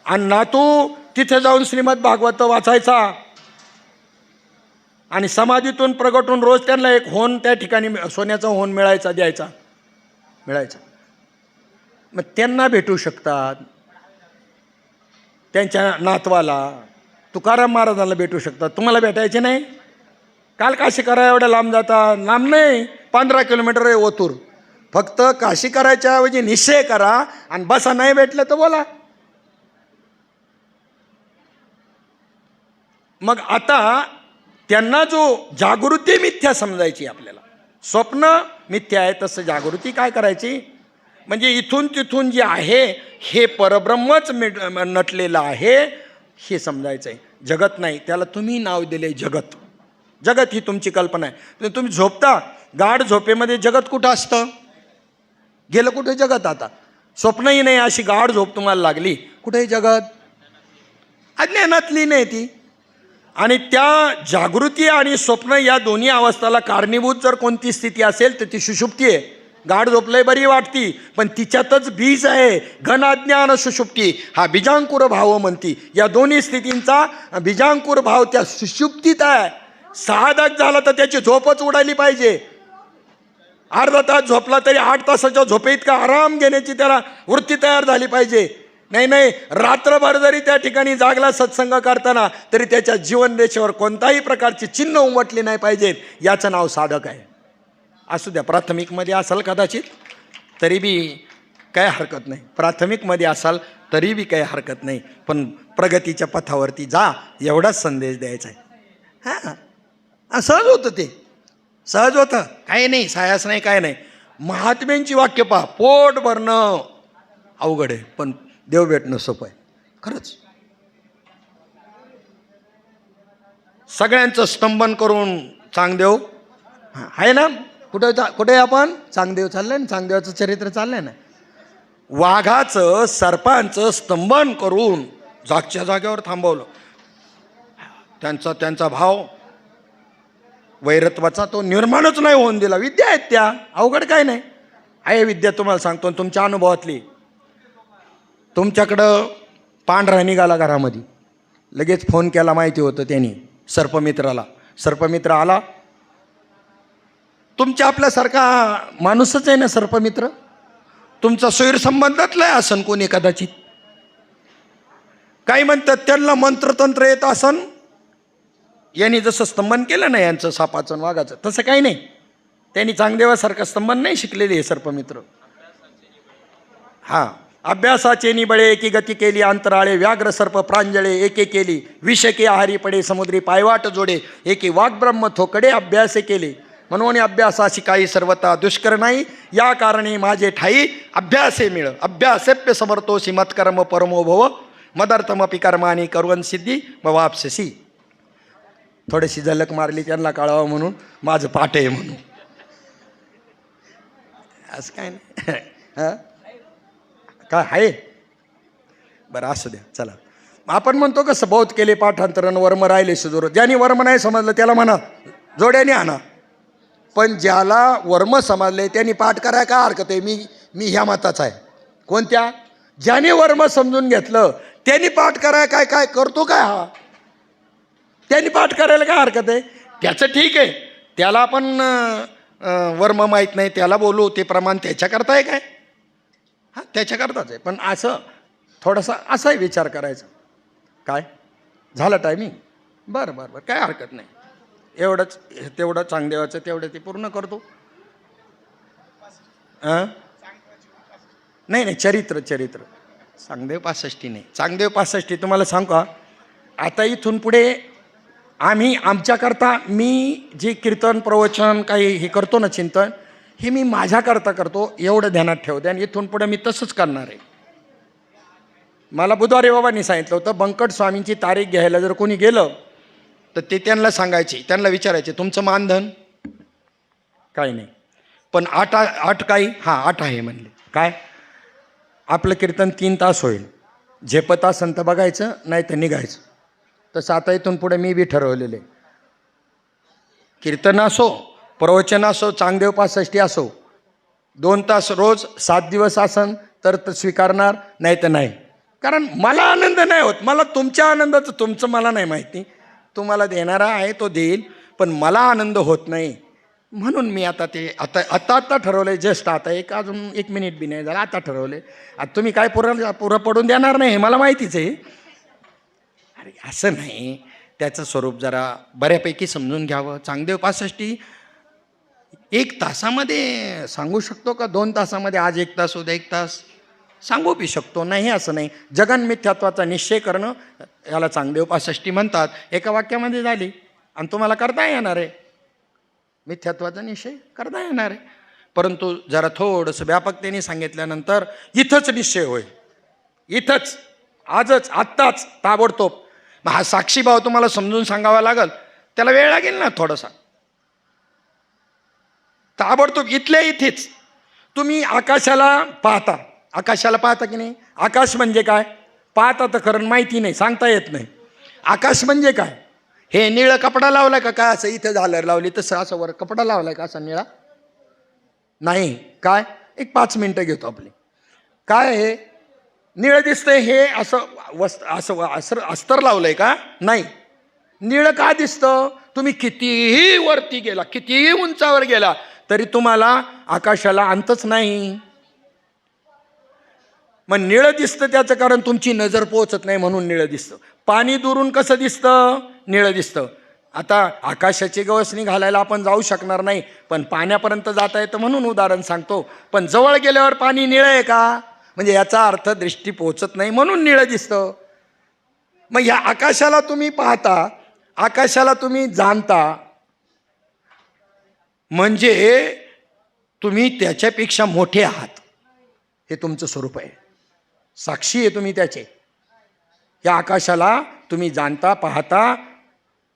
Speaker 1: आणि नातू तिथे जाऊन श्रीमद भागवत वाचायचा आणि समाधीतून प्रगटून रोज त्यांना एक होन त्या ठिकाणी सोन्याचा होन मिळायचा. मग त्यांना भेटू शकतात, त्यांच्या नातवाला तुकाराम महाराजांना भेटू शकतात. तुम्हाला भेटायचे नाही? काल काशी करा एवढ्या लांब जाता? लांब नाही, 15 किलोमीटर आहे ओतूर. फक्त काशी करायच्या ऐवजी निश्चय करा आणि बसा. नाही भेटलं तर बोला. मग आता त्यांना जो जागृती मिथ्या समजायची, आपल्याला स्वप्न मिथ्या आहे तसं जागृती काय करायची, म्हणजे इथून तिथून जे आहे हे परब्रह्मच नटलेलं आहे हे समजायचं आहे. जगत नाही, त्याला तुम्ही नाव दिले जगत. जगत ही तुमची कल्पना आहे. तुम्ही झोपता, गाढ झोपेमध्ये जगत कुठं असतं? गेलं कुठे जगत? आता स्वप्नही नाही, अशी गाढ झोप तुम्हाला लागली, कुठेही जगत? अज्ञानातली नाही ती. आणि त्या जागृती आणि स्वप्न या दोन्ही अवस्थाला कारणीभूत जर कोणती स्थिती असेल तर ती सुषुप्ती आहे. गाढ झोपलंय बरी वाटती, पण तिच्यातच बीज आहे. घन अज्ञान सुषुप्ती हा बीजांकुर भाव म्हणती. या दोन्ही स्थितींचा बीजांकुर भाव त्या सुषुप्तीत आहे. 6 तास झाला तर त्याची झोपच उडाली पाहिजे. अर्धा तास झोपला तरी 8 तासाच्या झोपेइतका आराम घेण्याची त्याला वृत्ती तयार झाली पाहिजे. नाही, रात्रभर जरी त्या ठिकाणी जागला सत्संग करताना तरी त्याच्या जीवनरेषेवर कोणताही प्रकारची चिन्ह उमटली नाही पाहिजेत. याचं नाव साधक आहे. असू द्या, प्राथमिकमध्ये असाल कदाचित तरी बी काय हरकत नाही. प्राथमिकमध्ये असाल तरी बी काही हरकत नाही, पण प्रगतीच्या पथावरती जा एवढाच संदेश द्यायचा आहे. हां, सहज होतं ते, सहज होतं. काही नाही, सायास नाही, काय नाही. महात्म्यांची वाक्य पहा, पोट भरणं अवघड आहे पण देव भेटणं सोपं आहे. खरंच सगळ्यांचं स्तंभन करून चांगदेव आहे ना. कुठे आपण? चांगदेव चाललंय ना, चांगदेवाचं चरित्र चाललंय ना. वाघाचं सर्पांचं स्तंभन करून जागच्या जागेवर थांबवलं. त्यांचा भाव वैरत्वाचा तो निर्माणच नाही होऊन दिला. विद्या आहेत त्या, अवघड काय नाही आहे विद्या. तुम्हाला सांगतो तुमच्या अनुभवातली. तुमच्याकडं पांढरा निघाला घरामध्ये, लगेच फोन केला, माहिती होतं त्यांनी सर्पमित्राला. सर्पमित्र आला. तुमच्या आपल्यासारखा माणूसच आहे ना सर्पमित्र. तुमचा सैरसंबंधातला आहे असन कोणी कदाचित. काही म्हणतात त्यांना मंत्रतंत्र येत असन. यांनी जसं स्तंभन केलं ना यांचं सापाचं वाघाचं, तसं काही नाही. त्यांनी चांगदेवासारखं स्तंभन नाही शिकलेले हे सर्पमित्र. हां, अभ्यासाचे निबळे एकी गती केली अंतराळे, व्याघ्र सर्प प्रांजळे एके केली, विषके आहारी पडे समुद्री पायवाट जोडे, एकी वाग्ब्रह्म थोकडे अभ्यासे केले. म्हणून अभ्यासाशी काही सर्वता दुष्कर नाही, या कारणे माझे ठाई अभ्यासे मिळ. अभ्यासेप्य समर्थोसी मत्कर्म परमो भव, मदर्थमपि कर्माणी करुवन सिद्धी वापससी. थोडीशी झलक मारली त्यांना कळावं म्हणून, माझं पाठ आहे म्हणून. असं काय नाही. हां, काय आहे बरं, असू द्या. चला, आपण म्हणतो कसं बहुत केले पाठांतरण वर्म राहिले सुजोर. ज्यांनी वर्म नाही समजलं त्याला म्हणा जोड्याने आणा, पण ज्याला वर्म समजले त्यांनी पाठ करायला काय हरकत आहे? मी ह्या मताचा आहे. कोणत्या? ज्याने वर्म समजून घेतलं त्यांनी पाठ करायला काय करतो काय? हा, त्यांनी पाठ करायला काय हरकत आहे? त्याचं ठीक आहे, त्याला आपण वर्म माहीत नाही त्याला बोलू, ते प्रमाण त्याच्याकरता आहे काय? हां, त्याच्याकरताच आहे. पण असं थोडासा असाही विचार करायचा. काय झालं टायमिंग? बरं, काय हरकत नाही. एवढंच, तेवढं चांगदेवाचं तेवढं ते पूर्ण करतो. नाही, चरित्र चांगदेव 65 नाही. चांगदेव 65 तुम्हाला सांगू का, आता इथून पुढे आम्ही आमच्याकरता मी जे कीर्तन प्रवचन काही हे करतो ना चिंतन, हे मी माझ्याकरता करतो एवढं ध्यानात ठेवते, आणि इथून पुढे मी तसंच करणार आहे. मला बुधवारी बाबांनी सांगितलं होतं, बंकट स्वामींची तारीख घ्यायला जर कोणी गेलं तर ते त्यांना सांगायचे, त्यांना विचारायचे तुमचं मानधन काही नाही, पण आठ काही, हां 8 आहे म्हणले. काय आपलं कीर्तन 3 तास होईल, झेपत असन तर बघायचं, नाही तर निघायचं. तसं आता इथून पुढे मी बी ठरवलेले, कीर्तन असो, प्रवचन असो, चांगदेव 65 असो, 2 तास रोज 7 दिवस असन तर स्वीकारणार, नाही तर नाही. कारण मला आनंद नाही होत. मला तुमच्या आनंदाचं, तुमचं मला नाही माहिती, तुम्हाला देणारा आहे तो देईल, पण मला आनंद होत नाही. म्हणून मी आता ते आता ठरवलं आहे. जस्ट आता अजून 1 मिनिट बी नाही झालं, आता ठरवले. आता तुम्ही काय पुरं पडून देणार नाही हे मला माहितीच आहे. अरे असं नाही, त्याचं स्वरूप जरा बऱ्यापैकी समजून घ्यावं. चांगदेव 65 1 तासामध्ये सांगू शकतो का? 2 तासामध्ये, आज 1 तास उद्या 1 तास सांगू बी शकतो, नाही असं नाही. जगन मिथ्यात्वाचा निश्चय करणं याला चांगदेव 65 म्हणतात. एका वाक्यामध्ये झाली आणि तुम्हाला करता येणार आहे, मिथ्यात्वाचा निश्चय करता येणार आहे. परंतु जरा थोडंसं व्यापकतेने सांगितल्यानंतर इथंच निश्चय होईल, इथंच, आजच, आत्ताच, ताबडतोब. मग हा साक्षीभाव तुम्हाला समजून सांगावा लागल, त्याला वेळ लागेल ना थोडासा. ताबडतोब इथल्या इथेच तुम्ही आकाशाला पाहता. आकाशाला पाहता की नाही? आकाश म्हणजे काय? पाहता तर खरं, माहिती नाही, सांगता येत नाही. आकाश म्हणजे काय? हे निळं कपडा लावलाय का काय? असं इथं झालर लावली तसं असं वर कपडा लावलाय का असा निळा? नाही. काय? एक 5 मिनटं घेतो आपली. काय आहे निळं दिसतंय? हे असं अस्तर लावलंय का? नाही. निळं का दिसतं? तुम्ही कितीही वरती गेला, कितीही उंचावर गेला तरी तुम्हाला आकाशाला अंतच नाही. मग निळं दिसतं त्याचं कारण तुमची नजर पोहोचत नाही म्हणून निळं दिसतं. पाणी दुरून कसं दिसतं? निळं दिसतं. आता आकाशाची गवसणी घालायला आपण जाऊ शकणार नाही, पण पाण्यापर्यंत जाता येतं म्हणून उदाहरण सांगतो. पण जवळ गेल्यावर पाणी निळं आहे का? म्हणजे याचा अर्थ दृष्टी पोहोचत नाही म्हणून निळं दिसतं. मग ह्या आकाशाला तुम्ही पाहता, आकाशाला तुम्ही जाणता, म्हणजे तुम्ही त्याच्यापेक्षा मोठे आहात, हे तुमचं स्वरूप आहे. साक्षी आहे तुम्ही त्याचे. या आकाशाला तुम्ही जाणता, पाहता.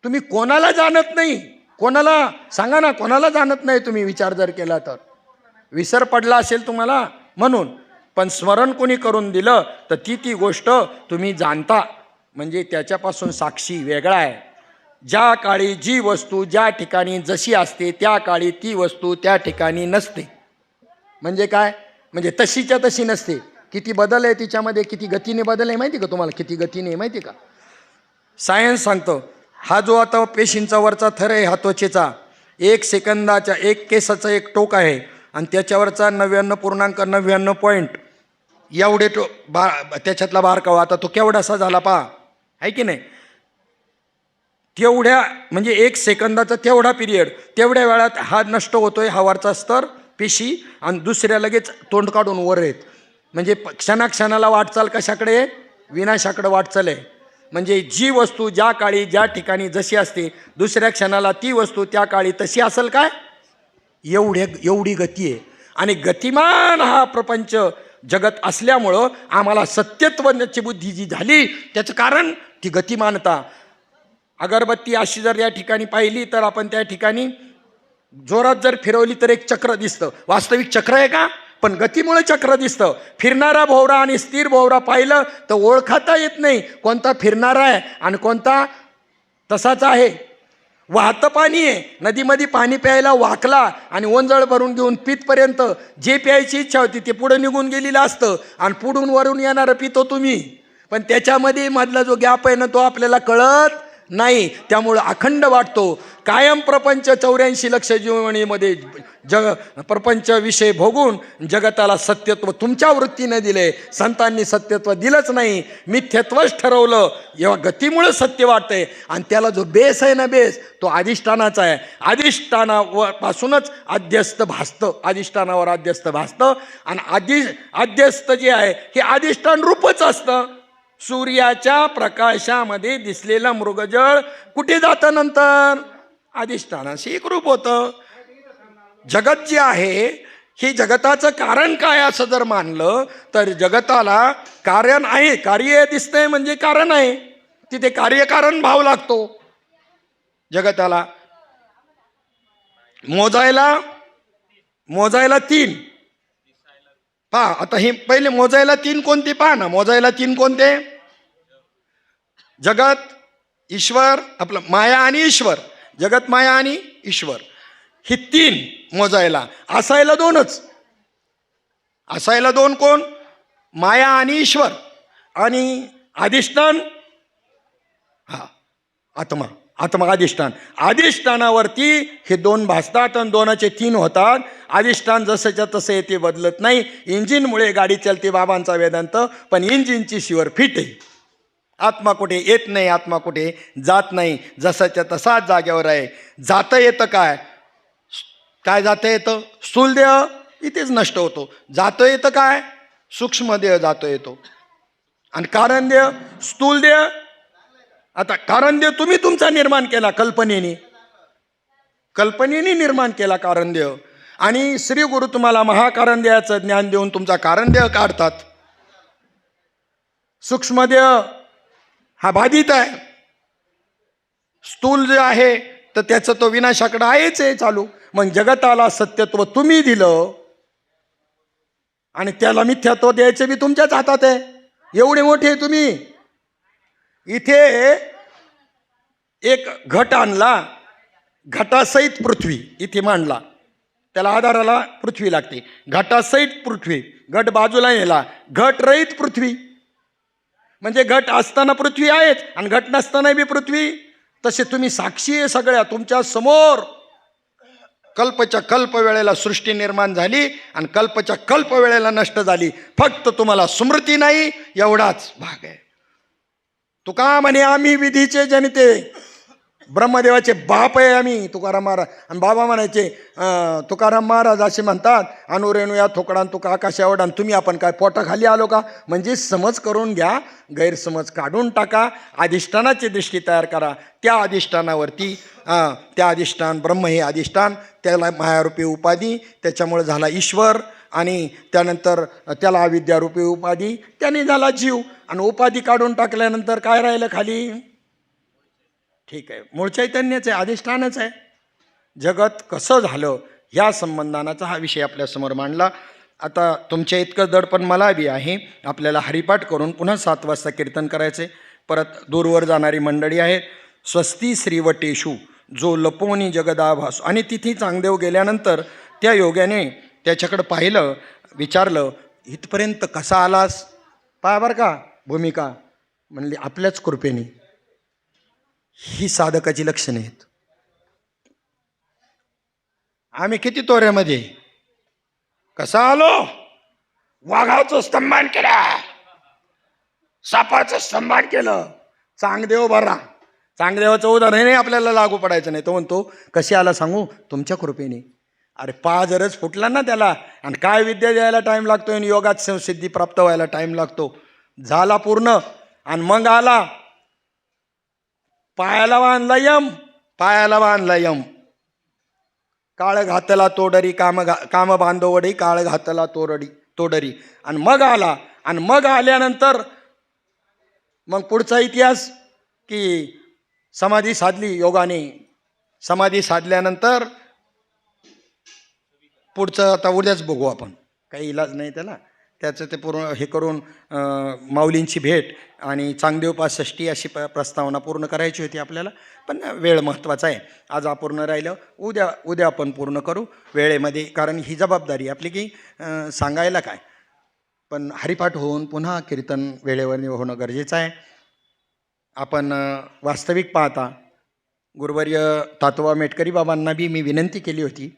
Speaker 1: तुम्ही कोणाला जाणत नाही. कोणाला सांगा ना, कोणाला जाणत नाही तुम्ही विचार जर केला तर. विसर पडला असेल तुम्हाला म्हणून, पण स्मरण कोणी करून दिलं तर ती गोष्ट तुम्ही जाणता. म्हणजे त्याच्यापासून साक्षी वेगळा आहे. ज्या काळी जी वस्तू ज्या ठिकाणी जशी असते त्या काळी ती वस्तू त्या ठिकाणी नसते. म्हणजे काय? म्हणजे तशीच्या तशी नसते. किती बदल आहे तिच्यामध्ये, किती गतीने बदल आहे माहिती का तुम्हाला? किती गतीने आहे माहिती का? सायन्स सांगतं, हा जो आता पेशींचा वरचा थर आहे, हा त्वचेचा 1 सेकंदाच्या 1 केसाचं एक टोक आहे आणि त्याच्यावरचा 99.99 पॉईंट एवढे त्याच्यातला बारकावा. आता तो केवढासा झाला पहा, आहे की नाही? तेवढ्या म्हणजे 1 सेकंदाचा तेवढा पिरियड, तेवढ्या वेळात हा नष्ट होतोय, हा वरचा स्तर पेशी, आणि दुसऱ्या लगेच तोंड काढून वर येत. म्हणजे क्षणाक्षणाला वाटचाल कशाकडे आहे? विनाशाकडे वाटचाल आहे. म्हणजे जी वस्तू ज्या काळी ज्या ठिकाणी जशी असते दुसऱ्या क्षणाला ती वस्तू त्या काळी तशी असेल काय? एवढी गती आहे. आणि गतिमान हा प्रपंच जगत असल्यामुळं आम्हाला सत्यत्वाची बुद्धी जी झाली त्याचं कारण ती गतिमानता. अगरबत्ती अशी जर या ठिकाणी पाहिली तर आपण त्या ठिकाणी जोरात जर फिरवली तर एक चक्र दिसतं. वास्तविक चक्र आहे का? पण गतीमुळे चक्र दिसतं. फिरणारा भोवरा आणि स्थिर भोवरा पाहिलं तर ओळखता येत नाही कोणता फिरणारा आहे आणि कोणता तसाच आहे. वाहतं पाणी आहे, नदीमध्ये पाणी प्यायला वाकला आणि ओंजळ भरून घेऊन पितपर्यंत जे प्यायची इच्छा होती ते पुढे निघून गेलेलं असतं आणि पुढून वरून येणारं पितो तुम्ही. पण त्याच्यामध्ये मधला जो गॅप आहे ना तो आपल्याला कळत नाही. त्यामुळं अखंड वाटतो. कायम प्रपंच 84 लक्ष जीवनीमध्ये प्रपंच विषय भोगून जगताला सत्यत्व तुमच्या वृत्तीने दिले. संतांनी सत्यत्व दिलंच नाही, मिथ्यत्वच ठरवलं. जेव्हा गतीमुळे सत्य वाटतंय आणि त्याला जो बेस आहे ना, बेस तो अधिष्ठानाचा आहे. अधिष्ठानापासूनच अध्यस्त भासतं, अधिष्ठानावर अध्यस्त भासतं. आणि अध्यस्त जे आहे हे अधिष्ठान रूपच असतं. सूर्याच्या प्रकाशामध्ये दिसलेलं मृगजळ कुठे जातं नंतर? अधिष्ठानाशी एकरूप होतं. जगत जे आहे हे जगताचं कारण काय असं जर मानलं तर जगताला कारण आहे. कार्य दिसतंय म्हणजे कारण आहे. तिथे कार्यकारण भाव लागतो जगताला. मोजायला 3 पहा. आता हे पहिले मोजायला 3 कोणते पहा ना. मोजायला 3 कोणते? जगत, ईश्वर, आपलं माया आणि ईश्वर. जगत, माया आणि ईश्वर ही 3 मोजायला. असायला 2च. असायला 2 कोण? माया आणि ईश्वर. आणि अधिष्ठान आत्मा. अधिष्ठान. अधिष्ठानावरती हे 2 भासतात आणि 2चे 3 होतात. अधिष्ठान जसंच्या तसं येते, बदलत नाही. इंजिनमुळे गाडी चालते बाबांचा वेदांत, पण इंजिनची शिवर फिट आहे. आत्मा कुठे येत नाही, आत्मा कुठे जात नाही, जसाच्या तसाच जागेवर आहे. जाता येतं काय जाता येतं? स्थूल देह इथेच नष्ट होतो. जातं येतं काय? सूक्ष्म देह जातो येतो. आणि कारण देह, स्थूल देह. आता कारण देह तुम्ही तुमचा निर्माण केला कल्पनेने निर्माण केला कारण देह. आणि श्री गुरु तुम्हाला महाकारण देहाचं ज्ञान देऊन तुमचा कारण देह काढतात. सूक्ष्म देह हा बाधित आहे. स्थूल जे आहे तर त्याचं तो विनाशाकडे आहेच आहे चालू. मग जगताला सत्यत्व तुम्ही दिलं आणि त्याला मिथ्यात्व द्यायचे बी तुमच्याच हातात आहे. एवढे मोठे तुम्ही. इथे एक घट आणला, घटासहित पृथ्वी इथे मांडला. त्याला आधाराला पृथ्वी लागते. घटासहित पृथ्वी. घट बाजूला नेला, घट रहित पृथ्वी. म्हणजे घट असताना पृथ्वी आहेच आणि घट नसताना बी पृथ्वी. तसे तुम्ही साक्षी आहे सगळ्या तुमच्या समोर. कल्पच्या कल्प वेळेला सृष्टी निर्माण झाली आणि कल्पच्या कल्प वेळेला नष्ट झाली. फक्त तुम्हाला स्मृती नाही एवढाच भाग आहे. तुका म्हणे आम्ही विधीचे जनिते, ब्रह्मदेवाचे बाप आहे आम्ही. तुकाराम महाराज. आणि बाबा म्हणायचे तुकाराम महाराज असे म्हणतात, अनुरेणू या थोकडा तुका आकाश एवढा. आणि तुम्ही आपण काय पोटाखाली आलो का? म्हणजे समज करून घ्या, गैरसमज काढून टाका, अधिष्ठानाची दृष्टी तयार करा. त्या अधिष्ठानावरती त्या अधिष्ठान ब्रह्म हे अधिष्ठान, त्याला मायारूपी उपाधी, त्याच्यामुळे झाला ईश्वर. आणि त्यानंतर त्याला अविद्यारूपी उपाधी, त्याने झाला जीव. आणि उपाधी काढून टाकल्यानंतर काय राहिलं खाली? ठीक आहे, मूळ चैतन्यच आहे, अधिष्ठानच आहे. जगत कसं झालं ह्या संबंधानाचा हा विषय आपल्यासमोर मांडला. आता तुमच्या इतकं दडपण मला बी आहे. आपल्याला हरिपाठ करून पुन्हा 7 वाजता कीर्तन करायचे. परत दूरवर जाणारी मंडळी आहेत. स्वस्ती श्रीवटेषु जो लपोनी जगदाभास. आणि तिथे चांगदेव गेल्यानंतर त्या योग्याने त्याच्याकडं पाहिलं, विचारलं इथपर्यंत कसा आलास? पहा बरं का भूमिका. म्हणली आपल्याच कृपेने. ही साधकाची लक्षणे आहेत. आम्ही किती तोऱ्यामध्ये. कसा आलो? वाघाचं स्तंभान केलं, सापाचं स्तंभान केलं. चांगदेव बरा. चांगदेवाचं उदाहरण आपल्याला लागू पडायचं नाही. तो म्हणतो कशी आला सांगू? तुमच्या कृपेने. अरे जरच फुटला ना त्याला. आणि काय विद्या द्यायला टाईम लागतो आणि योगात सिद्धी प्राप्त व्हायला टाईम लागतो. झाला पूर्ण. आणि मग आला पायाला बांधला यम. काळ घातला तोडरी काम बांधवडी, काळ घातला तोडरी. आणि मग आला. आणि मग आल्यानंतर मग पुढचा इतिहास की समाधी साधली योगाने. समाधी साधल्यानंतर पुढचं आता उद्याच बघू आपण, काही इलाज नाही त्याला. त्याचं ते पूर्ण हे करून माऊलींची भेट आणि चांगदेव 65 अशी प्रस्तावना पूर्ण करायची होती आपल्याला. पण वेळ महत्त्वाचा आहे. आज अपूर्ण राहिलं, उद्या आपण पूर्ण करू वेळेमध्ये. कारण ही जबाबदारी आपली की सांगायला काय, पण हरिपाठ होऊन पुन्हा कीर्तन वेळेवर होणं गरजेचं आहे. आपण वास्तविक पाहता गुरुवर्य तातोबा मेटकरी बाबांना बी मी विनंती केली होती.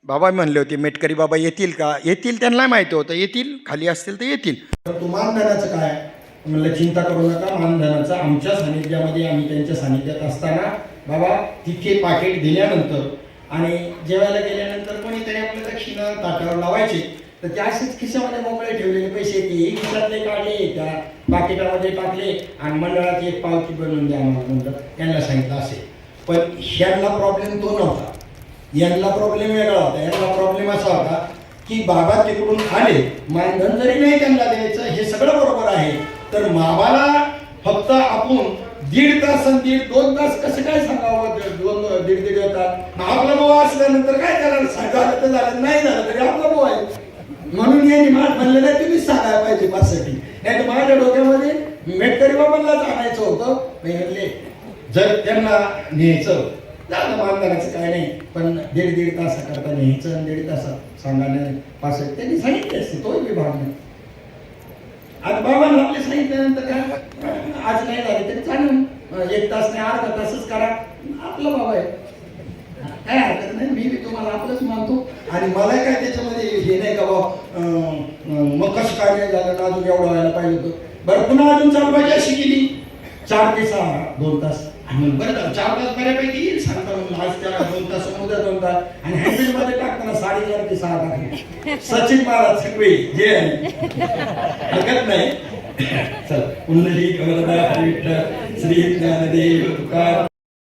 Speaker 1: बाबा म्हणले होते मेटकरी बाबा येतील का? येतील, त्यांना माहिती होतं येतील, खाली असतील तर येतील. तू मानधनाचं काय म्हणलं? चिंता करू नका, मानधनाचं आमच्या सानिध्यामध्ये, आम्ही त्यांच्या सानिध्यात असताना बाबा तिथे पाकिट दिल्यानंतर आणि जेवायला गेल्यानंतर कोणीतरी आपल्या दक्षिणा ताटावर लावायचे, तर त्या असेच खिशामध्ये मोकळे ठेवलेले पैसे ते खिशातले काढले त्या पाकिटामध्ये टाकले आणि मंडळाची एक पावती बनवून द्या मला म्हणलं. यांना सांगितलं असेल. पण ह्यांना प्रॉब्लेम तो नव्हता, यांना प्रॉब्लेम वेगळा होता. यांना प्रॉब्लेम असा होता की बाबा तिकडून आले, मानधन जरी नाही त्यांना द्यायचं हे सगळं बरोबर आहे, तर मामाला फक्त आपण 1.5 तास आणि 2 तास कसं काय सांगावं, 2-1.5 येतात. आपला भाऊ असल्यानंतर काय करायला, झालं तर झालं, नाही झालं तरी आपला भाऊ आहे. म्हणून यांनी म्हणलं नाही तुम्हीच सांगायला पाहिजे पाचसाठी. नाही तर माझ्या डोक्यामध्ये मेटकरी बाबांनाच आणायचं होतं. म्हणले जर त्यांना न्यायचं झालं मानधनाचं काय नाही, पण 1.5 तासाकरता न्यायचं आणि 1.5 तासात सांगायला पाचसाठी त्यांनी सांगितले असते, तोही विभाग नाही. आता बाबांना आपले सांगितल्यानंतर काय आज नाही झाले तरी चालेल, 1 तास नाही अर्धा तासच करा, आपला बाबा आहे, काय हरकत नाही. मी तुम्हाला आपलंच मानतो आणि मला काय त्याच्यामध्ये हे नाही का बाबा मग कसं काय नाही झालं, अजून एवढं व्हायला पाहिजे होतं. बरं पुन्हा अजून चालू पाहिजे अशी केली 4 ते 6 2 तास आणि बरं 4 तास बऱ्यापैकी येईल सांगता म्हणून आज त्याला 2 तास उद्या 2 तास आणि हँडलमध्ये टाकताना 4.5 ते 6 टाकले. सचिन महाराज सगळे जे हरकत नाही. चल पुन्हा श्री ज्ञानदेव तुकार